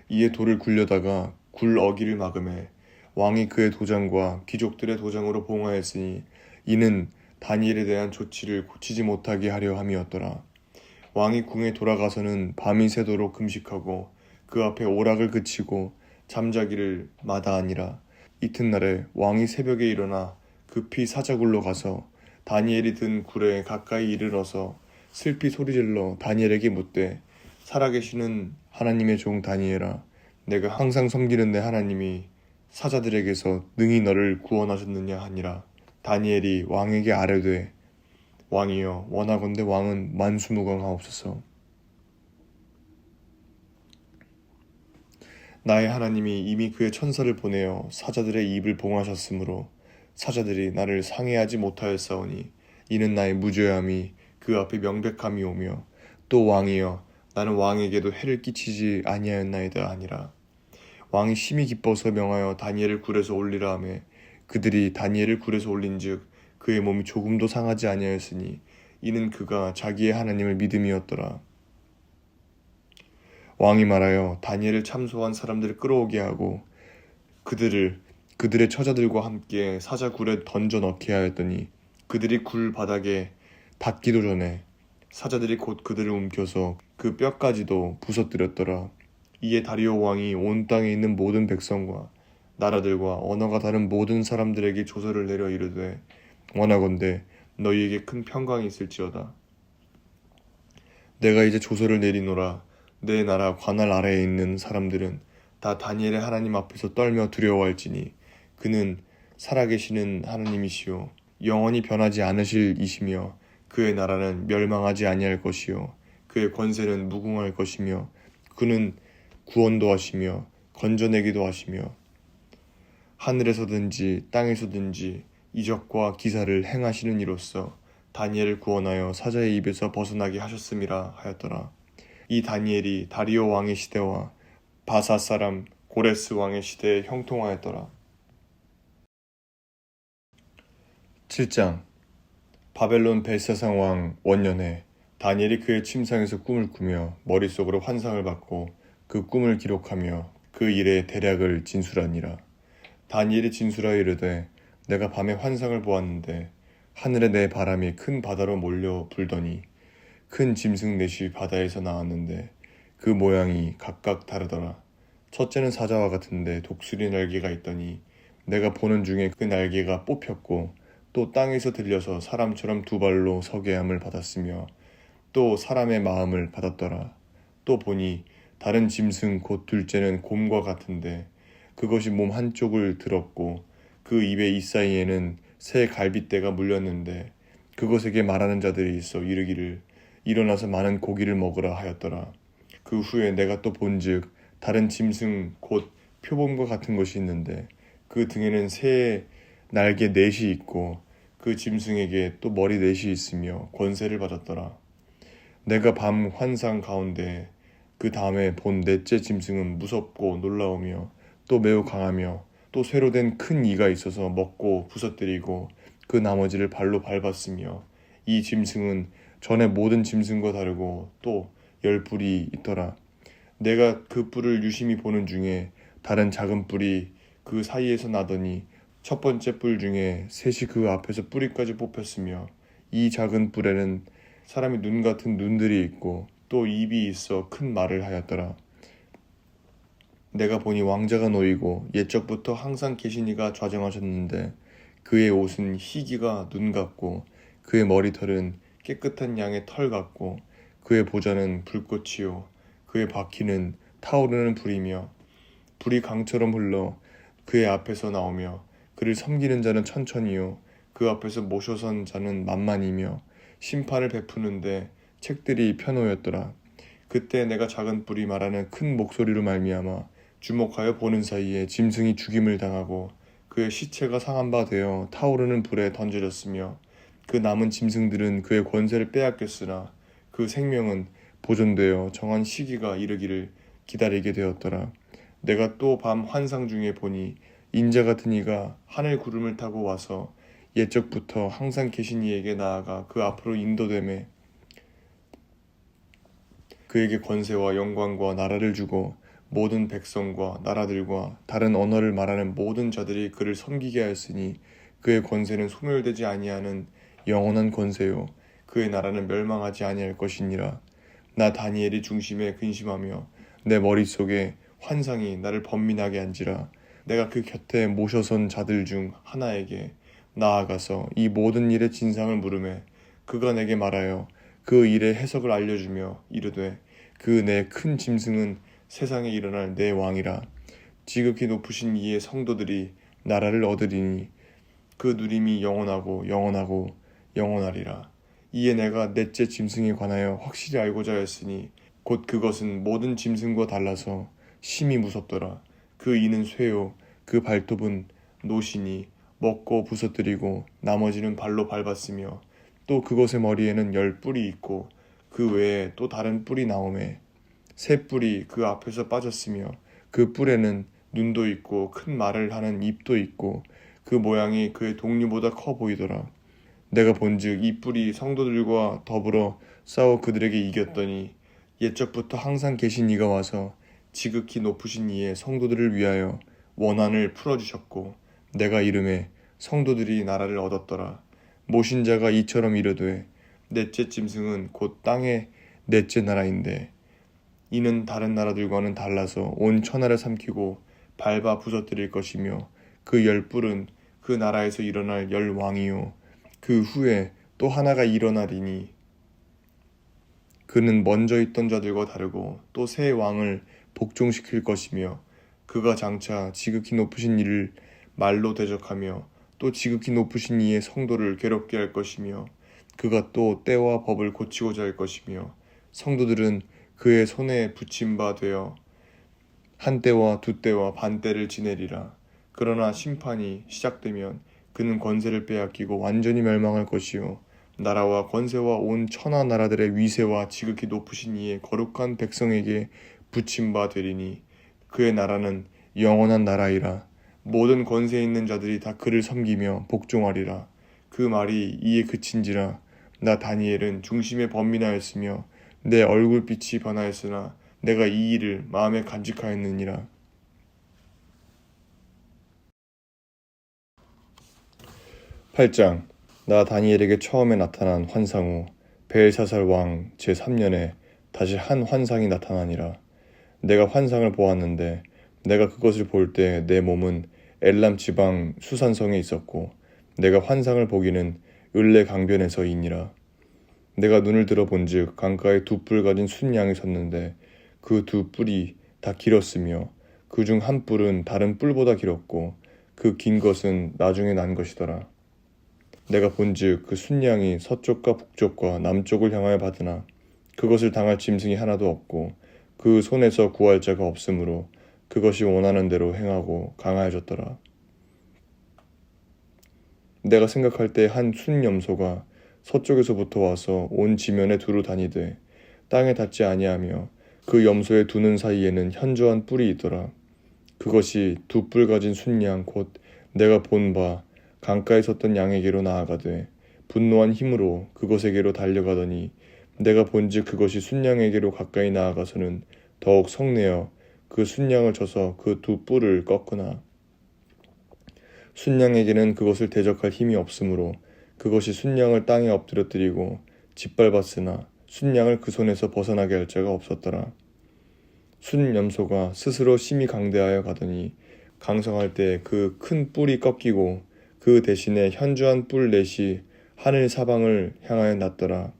이에 돌을 굴려다가 굴 어기를 막음에 왕이 그의 도장과 귀족들의 도장으로 봉하였으니 이는 다니엘에 대한 조치를 고치지 못하게 하려 함이었더라. 왕이 궁에 돌아가서는 밤이 새도록 금식하고 그 앞에 오락을 그치고 잠자기를 마다하니라. 이튿날에 왕이 새벽에 일어나 급히 사자굴로 가서 다니엘이 든 굴에 가까이 이르러서 슬피 소리질러 다니엘에게 묻되 살아계시는 하나님의 종 다니엘아, 내가 항상 섬기는 내 하나님이 사자들에게서 능히 너를 구원하셨느냐 하니라. 다니엘이 왕에게 아뢰되 왕이여, 원하건대 왕은 만수무강하옵소서. 나의 하나님이 이미 그의 천사를 보내어 사자들의 입을 봉하셨으므로 사자들이 나를 상해하지 못하였사오니 이는 나의 무죄함이 그 앞에 명백함이 오며 또 왕이여, 나는 왕에게도 해를 끼치지 아니하였나이다 하니라. 왕이 심히 기뻐서 명하여 다니엘을 굴에서 올리라 하매 그들이 다니엘을 굴에서 올린즉 그의 몸이 조금도 상하지 아니하였으니 이는 그가 자기의 하나님을 믿음이었더라. 왕이 말하여 다니엘을 참소한 사람들을 끌어오게 하고 그들의 처자들과 함께 사자 굴에 던져 넣게 하였더니 그들이 굴 바닥에 닿기도 전에 사자들이 곧 그들을 움켜서 그 뼈까지도 부서뜨렸더라. 이에 다리오 왕이 온 땅에 있는 모든 백성과 나라들과 언어가 다른 모든 사람들에게 조서를 내려 이르되 원하건대 너희에게 큰 평강이 있을지어다. 내가 이제 조서를 내리노라. 내 나라 관할 아래에 있는 사람들은 다 다니엘의 하나님 앞에서 떨며 두려워할지니 그는 살아계시는 하나님이시요 영원히 변하지 않으실 이시며 그의 나라는 멸망하지 아니할 것이요 그의 권세는 무궁할 것이며 그는 구원도 하시며 건져내기도 하시며 하늘에서든지 땅에서든지 이적과 기사를 행하시는 이로써 다니엘을 구원하여 사자의 입에서 벗어나게 하셨음이라 하였더라. 이 다니엘이 다리오 왕의 시대와 바사 사람 고레스 왕의 시대에 형통하였더라. 7장. 바벨론 벨사상 왕 원년에 다니엘이 그의 침상에서 꿈을 꾸며 머릿속으로 환상을 받고 그 꿈을 기록하며 그 일의 대략을 진술하니라. 다니엘이 진술하여 이르되 내가 밤에 환상을 보았는데 하늘에 내 바람이 큰 바다로 몰려 불더니 큰 짐승 넷이 바다에서 나왔는데 그 모양이 각각 다르더라. 첫째는 사자와 같은데 독수리 날개가 있더니 내가 보는 중에 그 날개가 뽑혔고 또 땅에서 들려서 사람처럼 두 발로 서게 함을 받았으며 또 사람의 마음을 받았더라. 또 보니 다른 짐승 곧 둘째는 곰과 같은데 그것이 몸 한쪽을 들었고 그 입의 이사이에는 새 갈빗대가 물렸는데 그것에게 말하는 자들이 있어 이르기를 일어나서 많은 고기를 먹으라 하였더라. 그 후에 내가 또 본즉 다른 짐승 곧 표범과 같은 것이 있는데 그 등에는 새 날개 넷이 있고 그 짐승에게 또 머리 넷이 있으며 권세를 받았더라. 내가 밤 환상 가운데 그 다음에 본 넷째 짐승은 무섭고 놀라우며 또 매우 강하며 또 쇠로 된 큰 이가 있어서 먹고 부서뜨리고 그 나머지를 발로 밟았으며 이 짐승은 전에 모든 짐승과 다르고 또 10뿔이 있더라. 내가 그 뿔을 유심히 보는 중에 다른 작은 뿔이 그 사이에서 나더니 첫 번째 뿔 중에 셋이 그 앞에서 뿌리까지 뽑혔으며 이 작은 뿔에는 사람의 눈 같은 눈들이 있고 또 입이 있어 큰 말을 하였더라. 내가 보니 왕자가 놓이고 옛적부터 항상 계신 이가 좌정하셨는데 그의 옷은 희기가 눈 같고 그의 머리털은 깨끗한 양의 털 같고 그의 보좌는 불꽃이요 그의 바퀴는 타오르는 불이며 불이 강처럼 흘러 그의 앞에서 나오며 그를 섬기는 자는 천천히요 그 앞에서 모셔선 자는 만만이며 심판을 베푸는데 책들이 펴놓였더라. 그때 내가 작은 뿔이 말하는 큰 목소리로 말미암아 주목하여 보는 사이에 짐승이 죽임을 당하고 그의 시체가 상한 바 되어 타오르는 불에 던져졌으며 그 남은 짐승들은 그의 권세를 빼앗겼으나 그 생명은 보존되어 정한 시기가 이르기를 기다리게 되었더라. 내가 또 밤 환상 중에 보니 인자 같은 이가 하늘 구름을 타고 와서 옛적부터 항상 계신 이에게 나아가 그 앞으로 인도되매 그에게 권세와 영광과 나라를 주고 모든 백성과 나라들과 다른 언어를 말하는 모든 자들이 그를 섬기게 하였으니 그의 권세는 소멸되지 아니하는 영원한 권세요 그의 나라는 멸망하지 아니할 것이니라. 나 다니엘이 중심에 근심하며 내 머릿속에 환상이 나를 번민하게 한지라. 내가 그 곁에 모셔선 자들 중 하나에게 나아가서 이 모든 일의 진상을 물으매 그가 내게 말하여 그 일의 해석을 알려주며 이르되 그 내 큰 짐승은 세상에 일어날 내 왕이라. 지극히 높으신 이의 성도들이 나라를 얻으리니 그 누림이 영원하고 영원하고 영원하리라. 이에 내가 넷째 짐승에 관하여 확실히 알고자 하였으니 곧 그것은 모든 짐승과 달라서 심히 무섭더라. 그 이는 쇠요 그 발톱은 노시니 먹고 부서뜨리고 나머지는 발로 밟았으며 또 그것의 머리에는 10뿔이 있고 그 외에 또 다른 뿔이 나오매 새 뿔이 그 앞에서 빠졌으며 그 뿔에는 눈도 있고 큰 말을 하는 입도 있고 그 모양이 그의 동류보다 커 보이더라. 내가 본즉 이 뿔이 성도들과 더불어 싸워 그들에게 이겼더니 옛적부터 항상 계신 이가 와서 지극히 높으신 이의 성도들을 위하여 원한을 풀어주셨고 내가 이름에 성도들이 나라를 얻었더라. 모신 자가 이처럼 이르되 넷째 짐승은 곧 땅의 넷째 나라인데 이는 다른 나라들과는 달라서 온 천하를 삼키고 밟아 부서뜨릴 것이며 그 10뿔은 그 나라에서 일어날 10왕이요 그 후에 또 하나가 일어나리니 그는 먼저 있던 자들과 다르고 또 새 왕을 복종시킬 것이며 그가 장차 지극히 높으신 이를 말로 대적하며 또 지극히 높으신 이의 성도를 괴롭게 할 것이며 그가 또 때와 법을 고치고자 할 것이며 성도들은 그의 손에 붙임 바 되어 한 때와 두 때와 반 때를 지내리라. 그러나 심판이 시작되면 그는 권세를 빼앗기고 완전히 멸망할 것이요 나라와 권세와 온 천하 나라들의 위세와 지극히 높으신 이의 거룩한 백성에게 붙임 바 되리니 그의 나라는 영원한 나라이라. 모든 권세 있는 자들이 다 그를 섬기며 복종하리라. 그 말이 이에 그친지라. 나 다니엘은 중심에 번민하였으며 내 얼굴빛이 변하였으나 내가 이 일을 마음에 간직하였느니라. 8장. 나 다니엘에게 처음에 나타난 환상 후 벨사살 왕 제3년에 다시 한 환상이 나타나니라. 내가 환상을 보았는데 내가 그것을 볼 때 내 몸은 엘람 지방 수산성에 있었고 내가 환상을 보기는 을레 강변에서이니라. 내가 눈을 들어 본즉 강가에 두 뿔 가진 순양이 섰는데 그 두 뿔이 다 길었으며 그 중 한 뿔은 다른 뿔보다 길었고 그 긴 것은 나중에 난 것이더라. 내가 본즉 그 순양이 서쪽과 북쪽과 남쪽을 향하여 받으나 그것을 당할 짐승이 하나도 없고 그 손에서 구할 자가 없으므로 그것이 원하는 대로 행하고 강하여졌더라. 내가 생각할 때 한 순염소가 서쪽에서부터 와서 온 지면에 두루 다니되 땅에 닿지 아니하며 그 염소의 두 눈 사이에는 현저한 뿔이 있더라. 그것이 두 뿔 가진 순양 곧 내가 본 바 강가에 섰던 양에게로 나아가되 분노한 힘으로 그것에게로 달려가더니 내가 본즉 그것이 순양에게로 가까이 나아가서는 더욱 성내어 그 순양을 쳐서 그 두 뿔을 꺾으나 순양에게는 그것을 대적할 힘이 없으므로 그것이 순양을 땅에 엎드려뜨리고 짓밟았으나 순양을 그 손에서 벗어나게 할 자가 없었더라. 순염소가 스스로 심히 강대하여 가더니 강성할 때 그 큰 뿔이 꺾이고 그 대신에 현저한 뿔 넷이 하늘 사방을 향하여 났더라.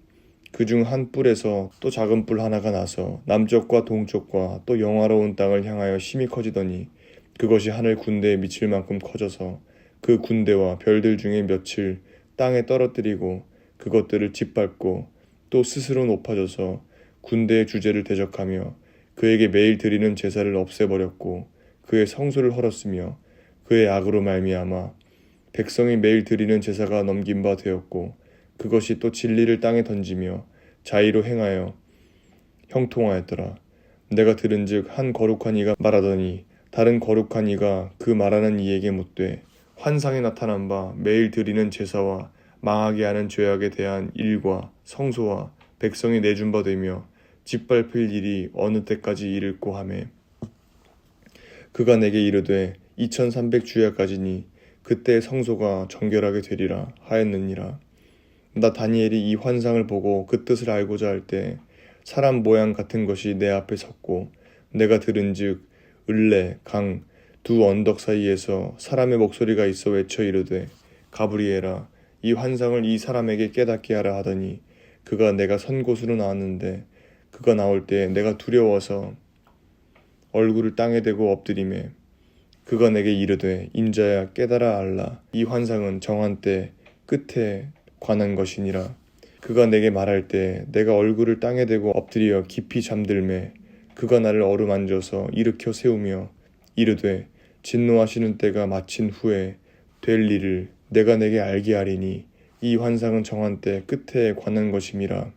그중 한 뿔에서 또 작은 뿔 하나가 나서 남쪽과 동쪽과 또 영화로운 땅을 향하여 심히 커지더니 그것이 하늘 군대에 미칠 만큼 커져서 그 군대와 별들 중에 며칠 땅에 떨어뜨리고 그것들을 짓밟고 또 스스로 높아져서 군대의 주제를 대적하며 그에게 매일 드리는 제사를 없애버렸고 그의 성소를 헐었으며 그의 악으로 말미암아 백성이 매일 드리는 제사가 넘긴 바 되었고 그것이 또 진리를 땅에 던지며 자의로 행하여 형통하였더라. 내가 들은즉 한 거룩한 이가 말하더니 다른 거룩한 이가 그 말하는 이에게 묻되 환상에 나타난 바 매일 드리는 제사와 망하게 하는 죄악에 대한 일과 성소와 백성이 내준 바 되며 짓밟힐 일이 어느 때까지 이를꼬 하매 그가 내게 이르되 2300주야까지니 그때 성소가 정결하게 되리라 하였느니라. 나 다니엘이 이 환상을 보고 그 뜻을 알고자 할 때 사람 모양 같은 것이 내 앞에 섰고 내가 들은즉 을레 강 두 언덕 사이에서 사람의 목소리가 있어 외쳐 이르되 가브리엘아 이 환상을 이 사람에게 깨닫게 하라 하더니 그가 내가 선 곳으로 나왔는데 그가 나올 때 내가 두려워서 얼굴을 땅에 대고 엎드리매 그가 내게 이르되 인자야 깨달아 알라 이 환상은 정한 때 끝에 관한 것이니라. 그가 내게 말할 때 내가 얼굴을 땅에 대고 엎드려 깊이 잠들매 그가 나를 어루만져서 일으켜 세우며 이르되 진노하시는 때가 마친 후에 될 일을 내가 내게 알게 하리니 이 환상은 정한 때 끝에 관한 것임이라.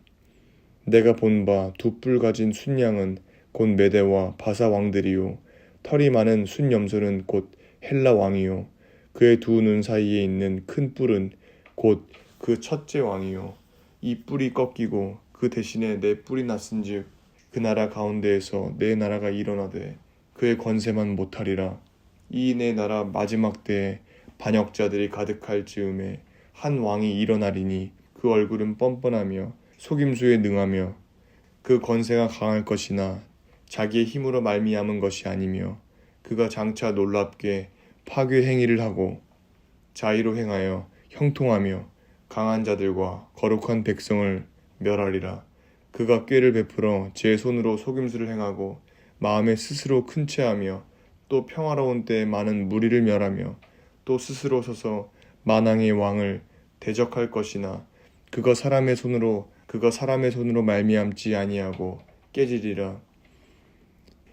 내가 본 바 두 뿔 가진 순양은 곧 메대와 바사 왕들이요 털이 많은 순염소는 곧 헬라 왕이요 그의 두 눈 사이에 있는 큰 뿔은 곧 그 첫째 왕이요 이 뿔이 꺾이고 그 대신에 네 뿔이 났은즉 그 나라 가운데에서 네 나라가 일어나되 그의 권세만 못하리라. 이 네 나라 마지막 때에 반역자들이 가득할 즈음에 한 왕이 일어나리니 그 얼굴은 뻔뻔하며 속임수에 능하며 그 권세가 강할 것이나 자기의 힘으로 말미암은 것이 아니며 그가 장차 놀랍게 파괴 행위를 하고 자의로 행하여 형통하며 강한 자들과 거룩한 백성을 멸하리라. 그가 꾀를 베풀어 제 손으로 속임수를 행하고 마음에 스스로 큰 채하며 또 평화로운 때에 많은 무리를 멸하며 또 스스로 서서 만왕의 왕을 대적할 것이나 그가 사람의 손으로 말미암지 아니하고 깨지리라.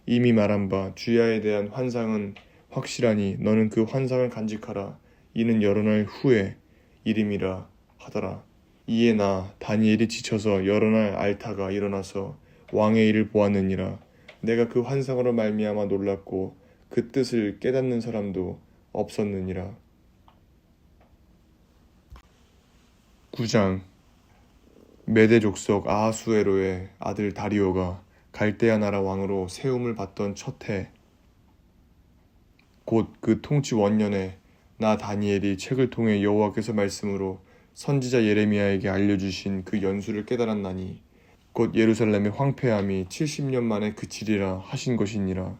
이미 말한 바 주야에 대한 환상은 확실하니 너는 그 환상을 간직하라. 이는 여러 날 후에 이름이라 하더라. 이에 나 다니엘이 지쳐서 여러 날 앓다가 일어나서 왕의 일을 보았느니라. 내가 그 환상으로 말미암아 놀랐고 그 뜻을 깨닫는 사람도 없었느니라. 9장. 메대 족속 아하수에로의 아들 다리오가 갈대아 나라 왕으로 세움을 받던 첫 해 곧 그 통치 원년에 나 다니엘이 책을 통해 여호와께서 말씀으로 선지자 예레미야에게 알려주신 그 연수를 깨달았나니 곧 예루살렘의 황폐함이 70년 만에 그치리라 하신 것이니라.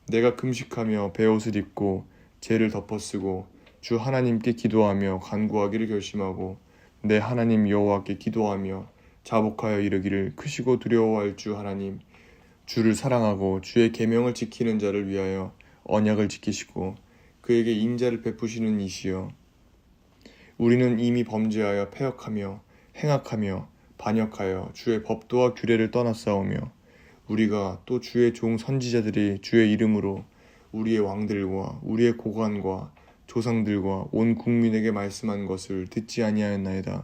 내가 금식하며 베옷을 입고 죄를 덮어쓰고 주 하나님께 기도하며 간구하기를 결심하고 내 하나님 여호와께 기도하며 자복하여 이르기를 크시고 두려워할 주 하나님 주를 사랑하고 주의 계명을 지키는 자를 위하여 언약을 지키시고 그에게 인자를 베푸시는 이시여 우리는 이미 범죄하여 패역하며 행악하며 반역하여 주의 법도와 규례를 떠났사오며 우리가 또 주의 종 선지자들이 주의 이름으로 우리의 왕들과 우리의 고관과 조상들과 온 국민에게 말씀한 것을 듣지 아니하였나이다.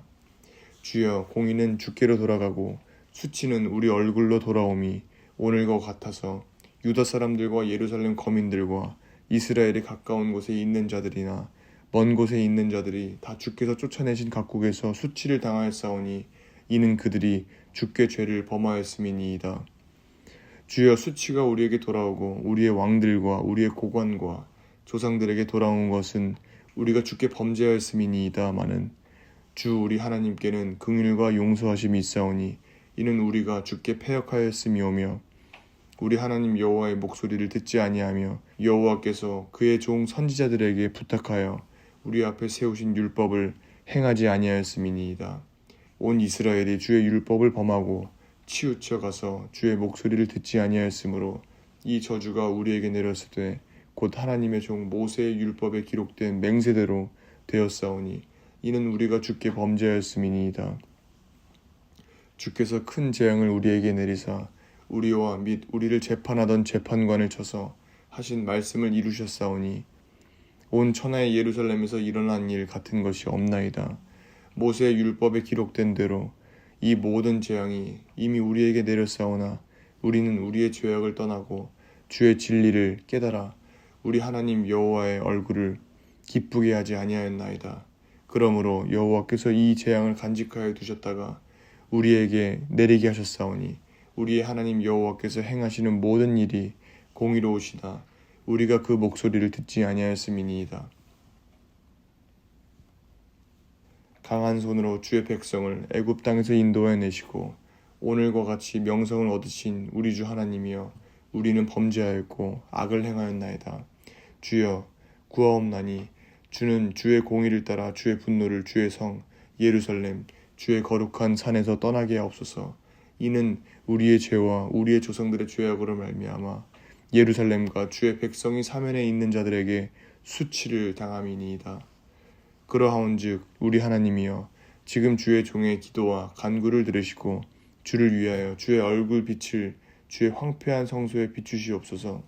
주여 공의는 주께로 돌아가고 수치는 우리 얼굴로 돌아옴이 오늘과 같아서 유다 사람들과 예루살렘 거민들과 이스라엘에 가까운 곳에 있는 자들이나 먼 곳에 있는 자들이 다 주께서 쫓아내신 각국에서 수치를 당하였사오니 이는 그들이 주께 죄를 범하였음이니이다. 주여 수치가 우리에게 돌아오고 우리의 왕들과 우리의 고관과 조상들에게 돌아온 것은 우리가 주께 범죄하였음이니이다마는 주 우리 하나님께는 긍휼과 용서하심이 있사오니 이는 우리가 주께 패역하였음이오며 우리 하나님 여호와의 목소리를 듣지 아니하며 여호와께서 그의 종 선지자들에게 부탁하여 우리 앞에 세우신 율법을 행하지 아니하였음이니이다. 온 이스라엘이 주의 율법을 범하고 치우쳐 가서 주의 목소리를 듣지 아니하였으므로 이 저주가 우리에게 내렸으되 곧 하나님의 종 모세의 율법에 기록된 맹세대로 되었사오니 이는 우리가 주께 범죄하였음이니이다. 주께서 큰 재앙을 우리에게 내리사 우리와 및 우리를 재판하던 재판관을 쳐서 하신 말씀을 이루셨사오니 온 천하의 예루살렘에서 일어난 일 같은 것이 없나이다. 모세의 율법에 기록된 대로 이 모든 재앙이 이미 우리에게 내렸사오나 우리는 우리의 죄악을 떠나고 주의 진리를 깨달아 우리 하나님 여호와의 얼굴을 기쁘게 하지 아니하였나이다. 그러므로 여호와께서 이 재앙을 간직하여 두셨다가 우리에게 내리게 하셨사오니 우리의 하나님 여호와께서 행하시는 모든 일이 공의로우시다. 우리가 그 목소리를 듣지 아니하였음이니이다. 강한 손으로 주의 백성을 애굽 땅에서 인도해 내시고 오늘과 같이 명성을 얻으신 우리 주 하나님이여 우리는 범죄하였고 악을 행하였나이다. 주여 구하옵나니 주는 주의 공의를 따라 주의 분노를 주의 성 예루살렘 주의 거룩한 산에서 떠나게 하옵소서. 이는 우리의 죄와 우리의 조상들의 죄악으로 말미암아 예루살렘과 주의 백성이 사면에 있는 자들에게 수치를 당함이니이다. 그러하온즉 우리 하나님이여 지금 주의 종의 기도와 간구를 들으시고 주를 위하여 주의 얼굴 빛을 주의 황폐한 성소에 비추시옵소서.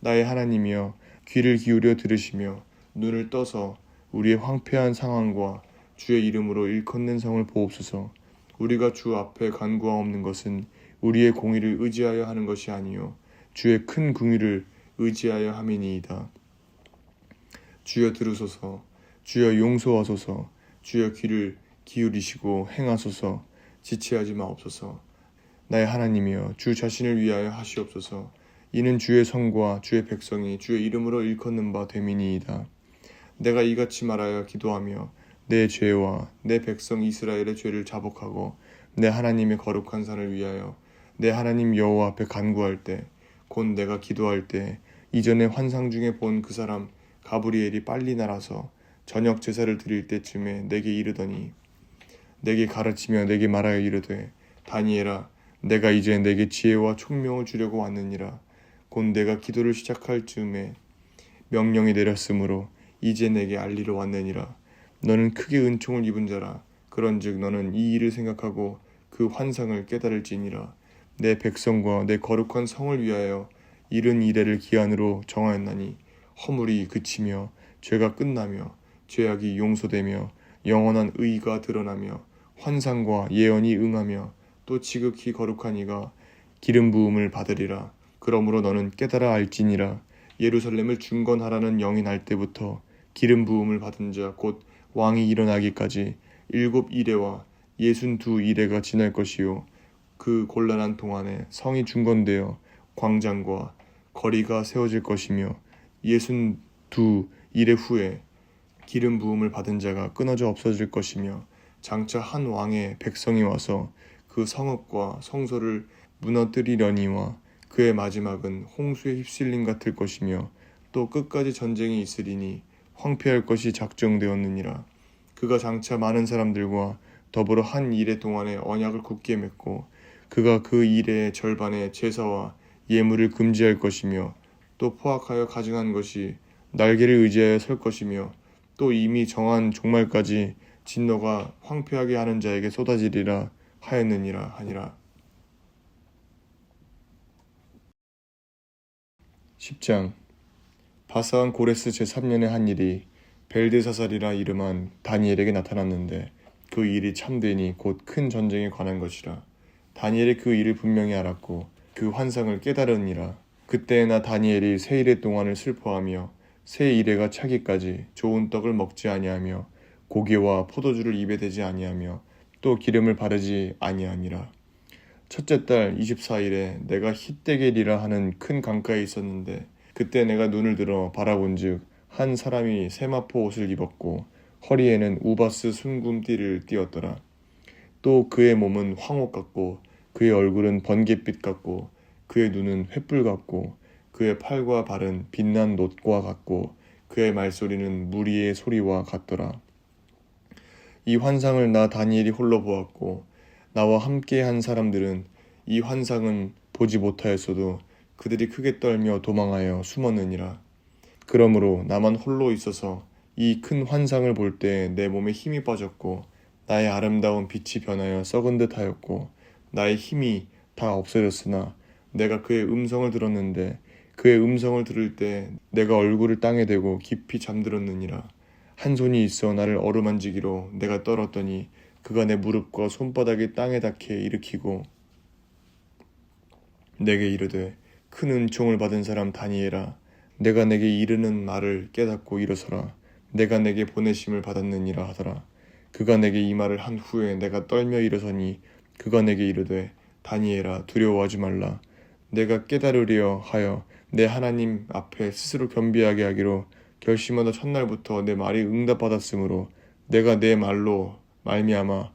나의 하나님이여 귀를 기울여 들으시며 눈을 떠서 우리의 황폐한 상황과 주의 이름으로 일컫는 성을 보옵소서. 우리가 주 앞에 간구하옵는 것은 우리의 공의를 의지하여 하는 것이 아니요 주의 큰 긍휼을 의지하여 함이니이다. 주여 들으소서. 주여 용서하소서. 주여 귀를 기울이시고 행하소서. 지체하지 마옵소서. 나의 하나님이여 주 자신을 위하여 하시옵소서. 이는 주의 성과 주의 백성이 주의 이름으로 일컫는 바 됨이니이다. 내가 이같이 말하여 기도하며 내 죄와 내 백성 이스라엘의 죄를 자복하고 내 하나님의 거룩한 산을 위하여 내 하나님 여호와 앞에 간구할 때 곧 내가 기도할 때 이전에 환상 중에 본 그 사람 가브리엘이 빨리 날아서 저녁 제사를 드릴 때쯤에 내게 이르더니 내게 가르치며 내게 말하여 이르되 다니엘아 내가 이제 내게 지혜와 총명을 주려고 왔느니라. 곧 내가 기도를 시작할 즈음에 명령이 내렸으므로 이제 내게 알리러 왔느니라. 너는 크게 은총을 입은 자라. 그런즉 너는 이 일을 생각하고 그 환상을 깨달을지니라. 내 백성과 내 거룩한 성을 위하여 이른 이래를 기한으로 정하였나니 허물이 그치며 죄가 끝나며 죄악이 용서되며 영원한 의가 드러나며 환상과 예언이 응하며 또 지극히 거룩한 이가 기름 부음을 받으리라. 그러므로 너는 깨달아 알지니라. 예루살렘을 중건하라는 영이 날 때부터 기름 부음을 받은 자 곧 왕이 일어나기까지 7 이레와 62 이레가 지날 것이요 그 곤란한 동안에 성이 중건되어 광장과 거리가 세워질 것이며 62 이레 후에 기름 부음을 받은 자가 끊어져 없어질 것이며 장차 한 왕의 백성이 와서 그 성읍과 성소를 무너뜨리려니와 그의 마지막은 홍수에 휩쓸림 같을 것이며 또 끝까지 전쟁이 있으리니 황폐할 것이 작정되었느니라. 그가 장차 많은 사람들과 더불어 한 이레 동안에 언약을 굳게 맺고 그가 그 이레의 절반의 제사와 예물을 금지할 것이며 또 포악하여 가증한 것이 날개를 의지하여 설 것이며 또 이미 정한 종말까지 진노가 황폐하게 하는 자에게 쏟아지리라 하였느니라 하니라. 10장 바사한 고레스 제3년의 한 일이 벨드사살이라 이름한 다니엘에게 나타났는데 그 일이 참되니 곧 큰 전쟁에 관한 것이라. 다니엘이 그 일을 분명히 알았고 그 환상을 깨달으니라. 그때나 다니엘이 세 이레 동안을 슬퍼하며 세 이레가 차기까지 좋은 떡을 먹지 아니하며 고기와 포도주를 입에 대지 아니하며 또 기름을 바르지 아니하니라. 첫째 달 24일에 내가 hit데겔이라 하는 큰 강가에 있었는데 그때 내가 눈을 들어 바라본즉 한 사람이 세마포 옷을 입었고 허리에는 우바스 순금띠를 띠었더라. 또 그의 몸은 황옥 같고 그의 얼굴은 번갯빛 같고 그의 눈은 횃불 같고 그의 팔과 발은 빛난 놋과 같고 그의 말소리는 무리의 소리와 같더라. 이 환상을 나 다니엘이 홀로 보았고 나와 함께 한 사람들은 이 환상은 보지 못하였어도 그들이 크게 떨며 도망하여 숨었느니라. 그러므로 나만 홀로 있어서 이 큰 환상을 볼 때 내 몸에 힘이 빠졌고 나의 아름다운 빛이 변하여 썩은 듯 하였고 나의 힘이 다 없어졌으나 내가 그의 음성을 들었는데 그의 음성을 들을 때 내가 얼굴을 땅에 대고 깊이 잠들었느니라. 한 손이 있어 나를 어루만지기로 내가 떨었더니 그가 내 무릎과 손바닥이 땅에 닿게 일으키고 내게 이르되 큰 은총을 받은 사람 다니엘아 내가 내게 이르는 말을 깨닫고 일어서라. 내가 내게 보내심을 받았느니라 하더라. 그가 내게 이 말을 한 후에 내가 떨며 일어서니 그가 내게 이르되 다니엘아 두려워하지 말라. 내가 깨달으려 하여 내 하나님 앞에 스스로 겸비하게 하기로 결심하던 첫날부터 내 말이 응답받았으므로 내가 내 말로 말미암아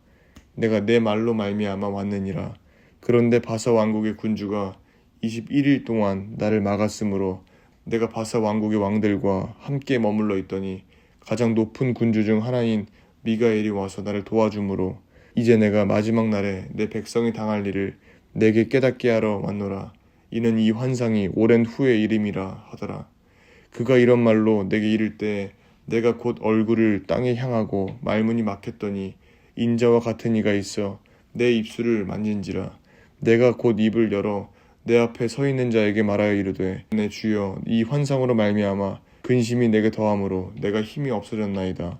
왔느니라. 그런데 바사 왕국의 군주가 21일 동안 나를 막았으므로 내가 바사 왕국의 왕들과 함께 머물러 있더니 가장 높은 군주 중 하나인 미가엘이 와서 나를 도와주므로 이제 내가 마지막 날에 내 백성이 당할 일을 내게 깨닫게 하러 왔노라. 이는 이 환상이 오랜 후의 일임이라 하더라. 그가 이런 말로 내게 이를 때 내가 곧 얼굴을 땅에 향하고 말문이 막혔더니 인자와 같은 이가 있어 내 입술을 만진지라. 내가 곧 입을 열어 내 앞에 서 있는 자에게 말하여 이르되 내 주여 이 환상으로 말미암아 근심이 내게 더함으로 내가 힘이 없어졌나이다.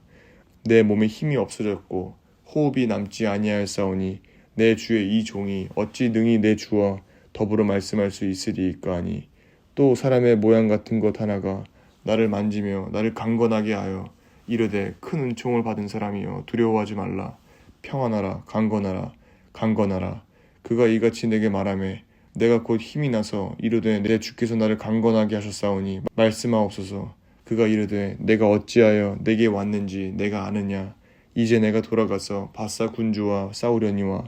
내 몸에 힘이 없어졌고 호흡이 남지 아니하였사오니 내 주의 이 종이 어찌 능히 내 주와 더불어 말씀할 수 있으리이까 하니 또 사람의 모양 같은 것 하나가 나를 만지며 나를 강건하게 하여 이르되 큰 은총을 받은 사람이여 두려워하지 말라. 평안하라. 강건하라. 강건하라. 그가 이같이 내게 말하매 내가 곧 힘이 나서 이르되 내 주께서 나를 강건하게 하셨사오니 말씀하옵소서. 그가 이르되 내가 어찌하여 내게 왔는지 내가 아느냐. 이제 내가 돌아가서 바사 군주와 싸우려니와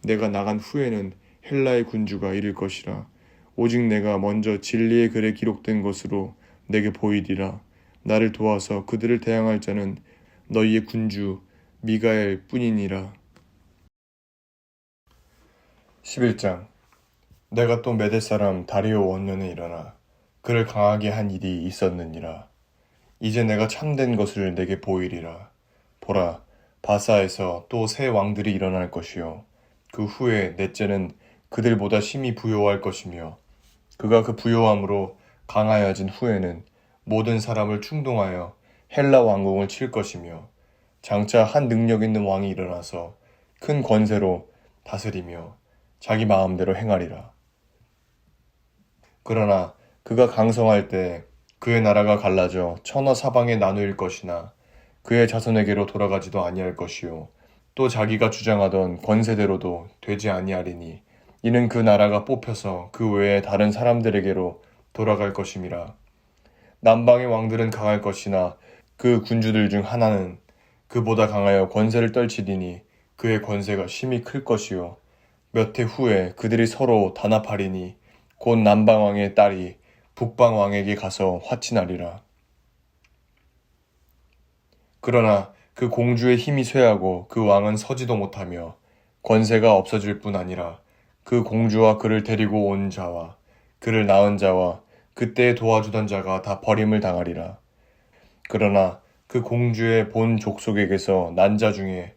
내가 나간 후에는 헬라의 군주가 이를 것이라. 오직 내가 먼저 진리의 글에 기록된 것으로 내게 보이리라. 나를 도와서 그들을 대항할 자는 너희의 군주 미가엘 뿐이니라. 11장. 내가 또 메대 사람 다리오 원년에 일어나 그를 강하게 한 일이 있었느니라. 이제 내가 참된 것을 내게 보이리라. 보라, 바사에서 또 새 왕들이 일어날 것이요 그 후에 넷째는 그들보다 심히 부요할 것이며 그가 그 부요함으로 강하여진 후에는 모든 사람을 충동하여 헬라 왕궁을 칠 것이며 장차 한 능력 있는 왕이 일어나서 큰 권세로 다스리며 자기 마음대로 행하리라. 그러나 그가 강성할 때 그의 나라가 갈라져 천하 사방에 나누일 것이나 그의 자손에게로 돌아가지도 아니할 것이요 또 자기가 주장하던 권세대로도 되지 아니하리니 이는 그 나라가 뽑혀서 그 외에 다른 사람들에게로 돌아갈 것임이라. 남방의 왕들은 강할 것이나 그 군주들 중 하나는 그보다 강하여 권세를 떨치리니 그의 권세가 심히 클 것이요 몇 해 후에 그들이 서로 단합하리니 곧 남방왕의 딸이 북방왕에게 가서 화친하리라. 그러나 그 공주의 힘이 쇠하고 그 왕은 서지도 못하며 권세가 없어질 뿐 아니라 그 공주와 그를 데리고 온 자와 그를 낳은 자와 그때 도와주던 자가 다 버림을 당하리라. 그러나 그 공주의 본 족속에게서 난 자 중에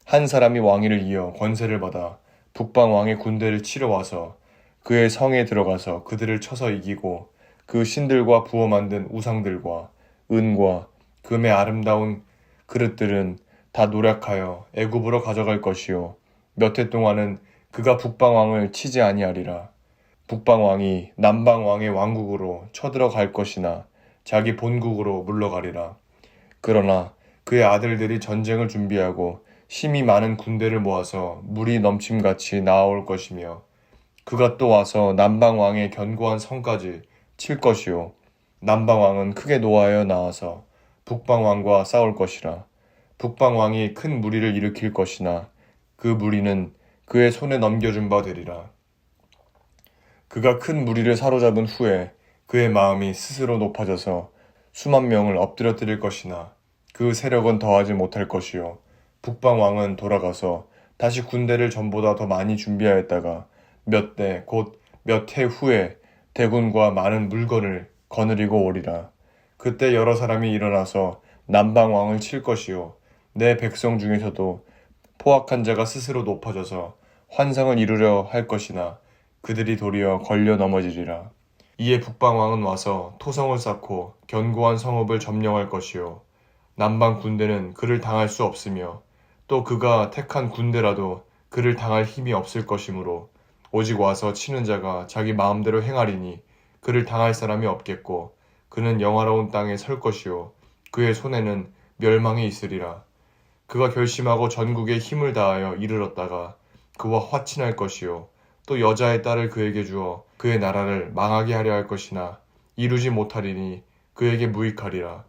한 사람이 왕위를 이어 권세를 받아 북방 왕의 군대를 치러 와서 그의 성에 들어가서 그들을 쳐서 이기고 그 신들과 부어 만든 우상들과 은과 금의 아름다운 그릇들은 다 노략하여 애굽으로 가져갈 것이요 몇 해 동안은 그가 북방 왕을 치지 아니하리라. 북방 왕이 남방 왕의 왕국으로 쳐들어갈 것이나 자기 본국으로 물러가리라. 그러나 그의 아들들이 전쟁을 준비하고 힘이 많은 군대를 모아서 물이 넘침같이 나아올 것이며 그가 또 와서 남방 왕의 견고한 성까지 칠 것이요 남방 왕은 크게 노하여 나와서 북방 왕과 싸울 것이라. 북방 왕이 큰 무리를 일으킬 것이나 그 무리는 그의 손에 넘겨준 바 되리라. 그가 큰 무리를 사로잡은 후에 그의 마음이 스스로 높아져서 수만 명을 엎드려뜨릴 것이나 그 세력은 더하지 못할 것이요 북방 왕은 돌아가서 다시 군대를 전보다 더 많이 준비하였다가 몇 대 곧 몇 해 후에 대군과 많은 물건을 거느리고 오리라. 그때 여러 사람이 일어나서 남방 왕을 칠 것이요 내 백성 중에서도 포악한 자가 스스로 높아져서 환상을 이루려 할 것이나 그들이 도리어 걸려 넘어지리라. 이에 북방 왕은 와서 토성을 쌓고 견고한 성읍을 점령할 것이요 남방 군대는 그를 당할 수 없으며 또 그가 택한 군대라도 그를 당할 힘이 없을 것이므로 오직 와서 치는 자가 자기 마음대로 행하리니 그를 당할 사람이 없겠고 그는 영화로운 땅에 설 것이요 그의 손에는 멸망이 있으리라. 그가 결심하고 전국에 힘을 다하여 이르렀다가 그와 화친할 것이요 또 여자의 딸을 그에게 주어 그의 나라를 망하게 하려 할 것이나 이루지 못하리니 그에게 무익하리라.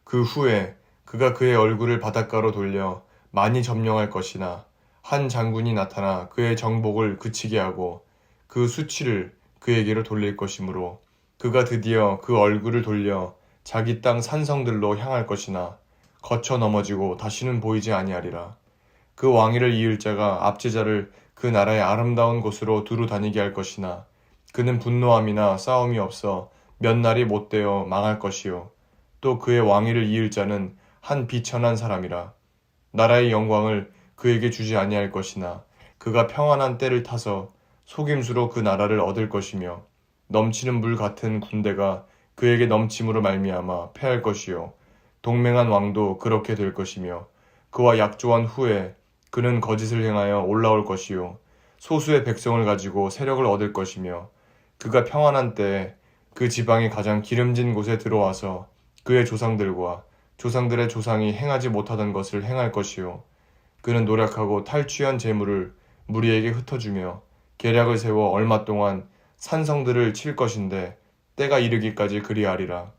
그 후에 그가 그의 얼굴을 바닷가로 돌려 많이 점령할 것이나 한 장군이 나타나 그의 정복을 그치게 하고 그 수치를 그에게로 돌릴 것이므로 그가 드디어 그 얼굴을 돌려 자기 땅 산성들로 향할 것이나 거쳐 넘어지고 다시는 보이지 아니하리라. 그 왕위를 이을 자가 압제자를 그 나라의 아름다운 곳으로 두루 다니게 할 것이나 그는 분노함이나 싸움이 없어 몇 날이 못되어 망할 것이요. 또 그의 왕위를 이을 자는 한 비천한 사람이라. 나라의 영광을 그에게 주지 아니할 것이나 그가 평안한 때를 타서 속임수로 그 나라를 얻을 것이며 넘치는 물 같은 군대가 그에게 넘침으로 말미암아 패할 것이요. 동맹한 왕도 그렇게 될 것이며 그와 약조한 후에 그는 거짓을 행하여 올라올 것이요. 소수의 백성을 가지고 세력을 얻을 것이며 그가 평안한 때에 그 지방의 가장 기름진 곳에 들어와서 그의 조상들과 조상들의 조상이 행하지 못하던 것을 행할 것이요. 그는 노력하고 탈취한 재물을 무리에게 흩어주며 계략을 세워 얼마 동안 산성들을 칠 것인데 때가 이르기까지 그리하리라.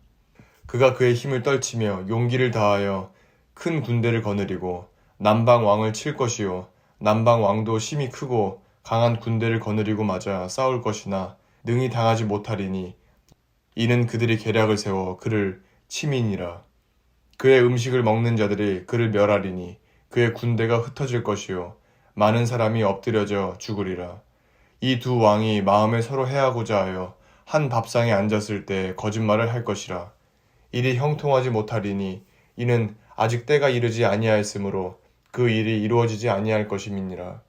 그가 그의 힘을 떨치며 용기를 다하여 큰 군대를 거느리고 남방 왕을 칠 것이요. 남방 왕도 힘이 크고 강한 군대를 거느리고 맞아 싸울 것이나 능히 당하지 못하리니 이는 그들이 계략을 세워 그를 치민이라. 그의 음식을 먹는 자들이 그를 멸하리니 그의 군대가 흩어질 것이요. 많은 사람이 엎드려져 죽으리라. 이 두 왕이 마음에 서로 해하고자 하여 한 밥상에 앉았을 때 거짓말을 할 것이라. 일이 형통하지 못하리니 이는 아직 때가 이르지 아니하였으므로 그 일이 이루어지지 아니할 것임이니라.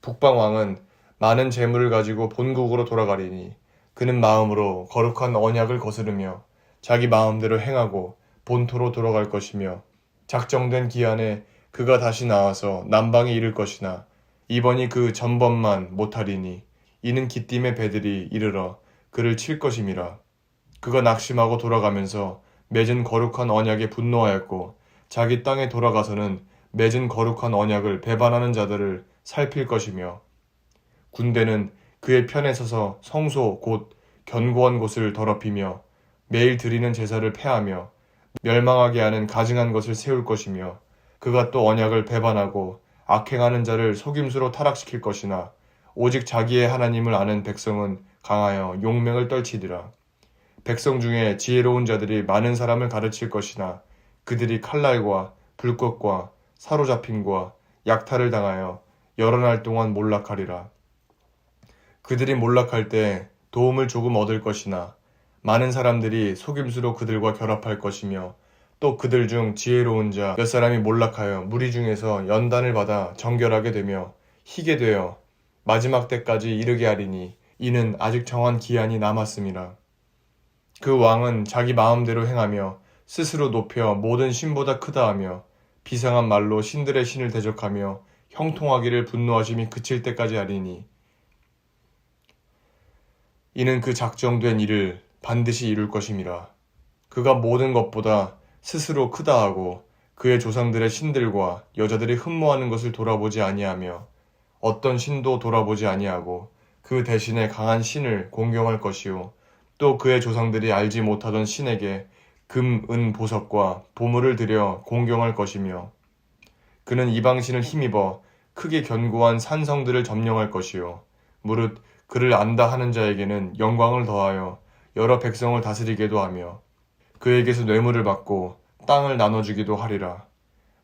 북방 왕은 많은 재물을 가지고 본국으로 돌아가리니 그는 마음으로 거룩한 언약을 거스르며 자기 마음대로 행하고 본토로 돌아갈 것이며 작정된 기한에 그가 다시 나와서 남방에 이를 것이나 이번이 그 전번만 못하리니 이는 기띔의 배들이 이르러 그를 칠 것임이라. 그가 낙심하고 돌아가면서 맺은 거룩한 언약에 분노하였고 자기 땅에 돌아가서는 맺은 거룩한 언약을 배반하는 자들을 살필 것이며 군대는 그의 편에 서서 성소 곧 견고한 곳을 더럽히며 매일 드리는 제사를 폐하며 멸망하게 하는 가증한 것을 세울 것이며 그가 또 언약을 배반하고 악행하는 자를 속임수로 타락시킬 것이나 오직 자기의 하나님을 아는 백성은 강하여 용맹을 떨치리라. 백성 중에 지혜로운 자들이 많은 사람을 가르칠 것이나 그들이 칼날과 불꽃과 사로잡힘과 약탈을 당하여 여러 날 동안 몰락하리라. 그들이 몰락할 때 도움을 조금 얻을 것이나 많은 사람들이 속임수로 그들과 결합할 것이며 또 그들 중 지혜로운 자 몇 사람이 몰락하여 무리 중에서 연단을 받아 정결하게 되며 희게 되어 마지막 때까지 이르게 하리니 이는 아직 정한 기한이 남았음이라. 그 왕은 자기 마음대로 행하며 스스로 높여 모든 신보다 크다 하며 비상한 말로 신들의 신을 대적하며 형통하기를 분노하심이 그칠 때까지 하리니 이는 그 작정된 일을 반드시 이룰 것임이라. 그가 모든 것보다 스스로 크다 하고 그의 조상들의 신들과 여자들이 흠모하는 것을 돌아보지 아니하며 어떤 신도 돌아보지 아니하고 그 대신에 강한 신을 공경할 것이요. 또 그의 조상들이 알지 못하던 신에게 금, 은, 보석과 보물을 들여 공경할 것이며 그는 이방신을 힘입어 크게 견고한 산성들을 점령할 것이요. 무릇 그를 안다 하는 자에게는 영광을 더하여 여러 백성을 다스리게도 하며 그에게서 뇌물을 받고 땅을 나눠주기도 하리라.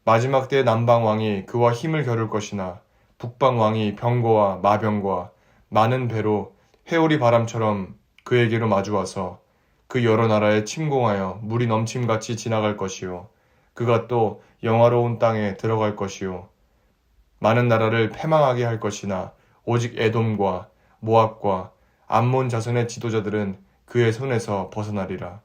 마지막 때의 남방 왕이 그와 힘을 겨룰 것이나 북방 왕이 병거와 마병과 많은 배로 회오리 바람처럼 그에게로 마주와서 그 여러 나라에 침공하여 물이 넘침같이 지나갈 것이요. 그가 또 영화로운 땅에 들어갈 것이요. 많은 나라를 패망하게 할 것이나 오직 에돔과 모압과 암몬 자손의 지도자들은 그의 손에서 벗어나리라.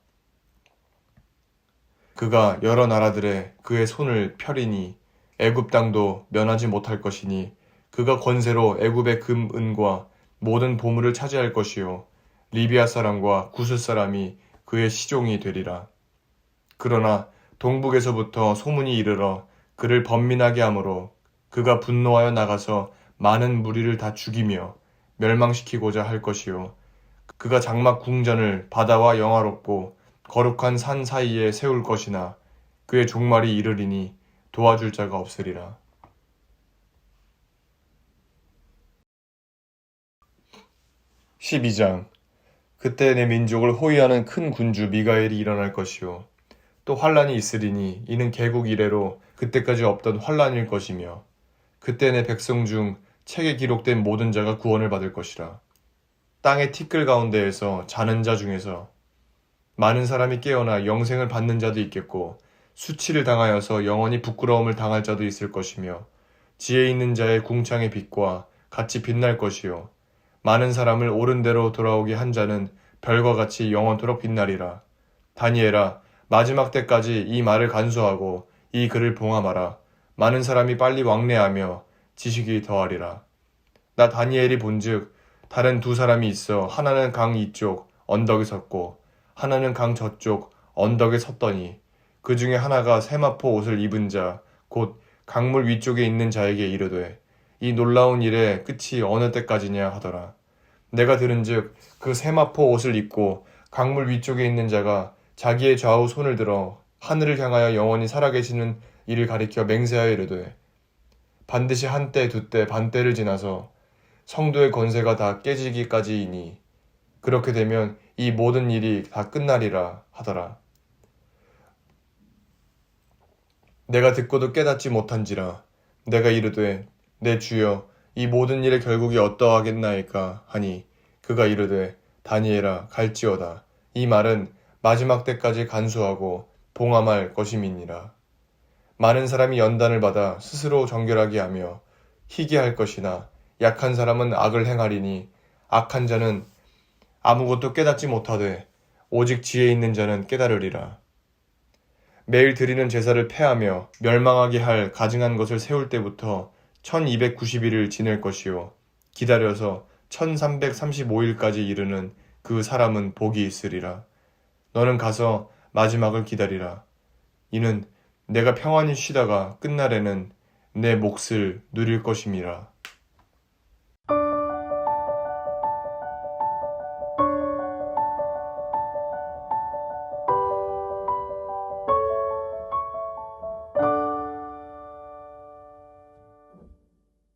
그가 여러 나라들에 그의 손을 펴리니 애굽 땅도 면하지 못할 것이니 그가 권세로 애굽의 금, 은과 모든 보물을 차지할 것이요. 리비아 사람과 구스 사람이 그의 시종이 되리라. 그러나 동북에서부터 소문이 이르러 그를 번민하게 하므로 그가 분노하여 나가서 많은 무리를 다 죽이며 멸망시키고자 할 것이요. 그가 장막 궁전을 바다와 영화롭고 거룩한 산 사이에 세울 것이나 그의 종말이 이르리니 도와줄 자가 없으리라. 12장. 그때 내 민족을 호위하는 큰 군주 미가엘이 일어날 것이요. 또 환란이 있으리니 이는 개국 이래로 그때까지 없던 환란일 것이며 그때 내 백성 중 책에 기록된 모든 자가 구원을 받을 것이라. 땅의 티끌 가운데에서 자는 자 중에서 많은 사람이 깨어나 영생을 받는 자도 있겠고 수치를 당하여서 영원히 부끄러움을 당할 자도 있을 것이며 지혜 있는 자의 궁창의 빛과 같이 빛날 것이요 많은 사람을 옳은 대로 돌아오게 한 자는 별과 같이 영원토록 빛나리라. 다니엘아, 마지막 때까지 이 말을 간수하고 이 글을 봉함하라. 많은 사람이 빨리 왕래하며 지식이 더하리라. 나 다니엘이 본즉 다른 두 사람이 있어 하나는 강 이쪽 언덕에 섰고 하나는 강 저쪽 언덕에 섰더니 그 중에 하나가 세마포 옷을 입은 자 곧 강물 위쪽에 있는 자에게 이르되 이 놀라운 일의 끝이 어느 때까지냐 하더라. 내가 들은즉 그 세마포 옷을 입고 강물 위쪽에 있는 자가 자기의 좌우 손을 들어 하늘을 향하여 영원히 살아계시는 이를 가리켜 맹세하여 이르되 반드시 한때 두때 반때를 지나서 성도의 권세가 다 깨지기까지이니 그렇게 되면 이 모든 일이 다 끝나리라 하더라. 내가 듣고도 깨닫지 못한지라 내가 이르되 내 주여 이 모든 일의 결국이 어떠하겠나이까 하니 그가 이르되 다니엘아 갈지어다. 이 말은 마지막 때까지 간수하고 봉함할 것임이니라. 많은 사람이 연단을 받아 스스로 정결하게 하며 희게 할 것이나 약한 사람은 악을 행하리니 악한 자는 아무것도 깨닫지 못하되 오직 지혜 있는 자는 깨달으리라. 매일 드리는 제사를 폐하며 멸망하게 할 가증한 것을 세울 때부터 1290일을 지낼 것이요 기다려서 1335일까지 이르는 그 사람은 복이 있으리라. 너는 가서 마지막을 기다리라. 이는 내가 평안히 쉬다가 끝날에는 내 몫을 누릴 것임이라.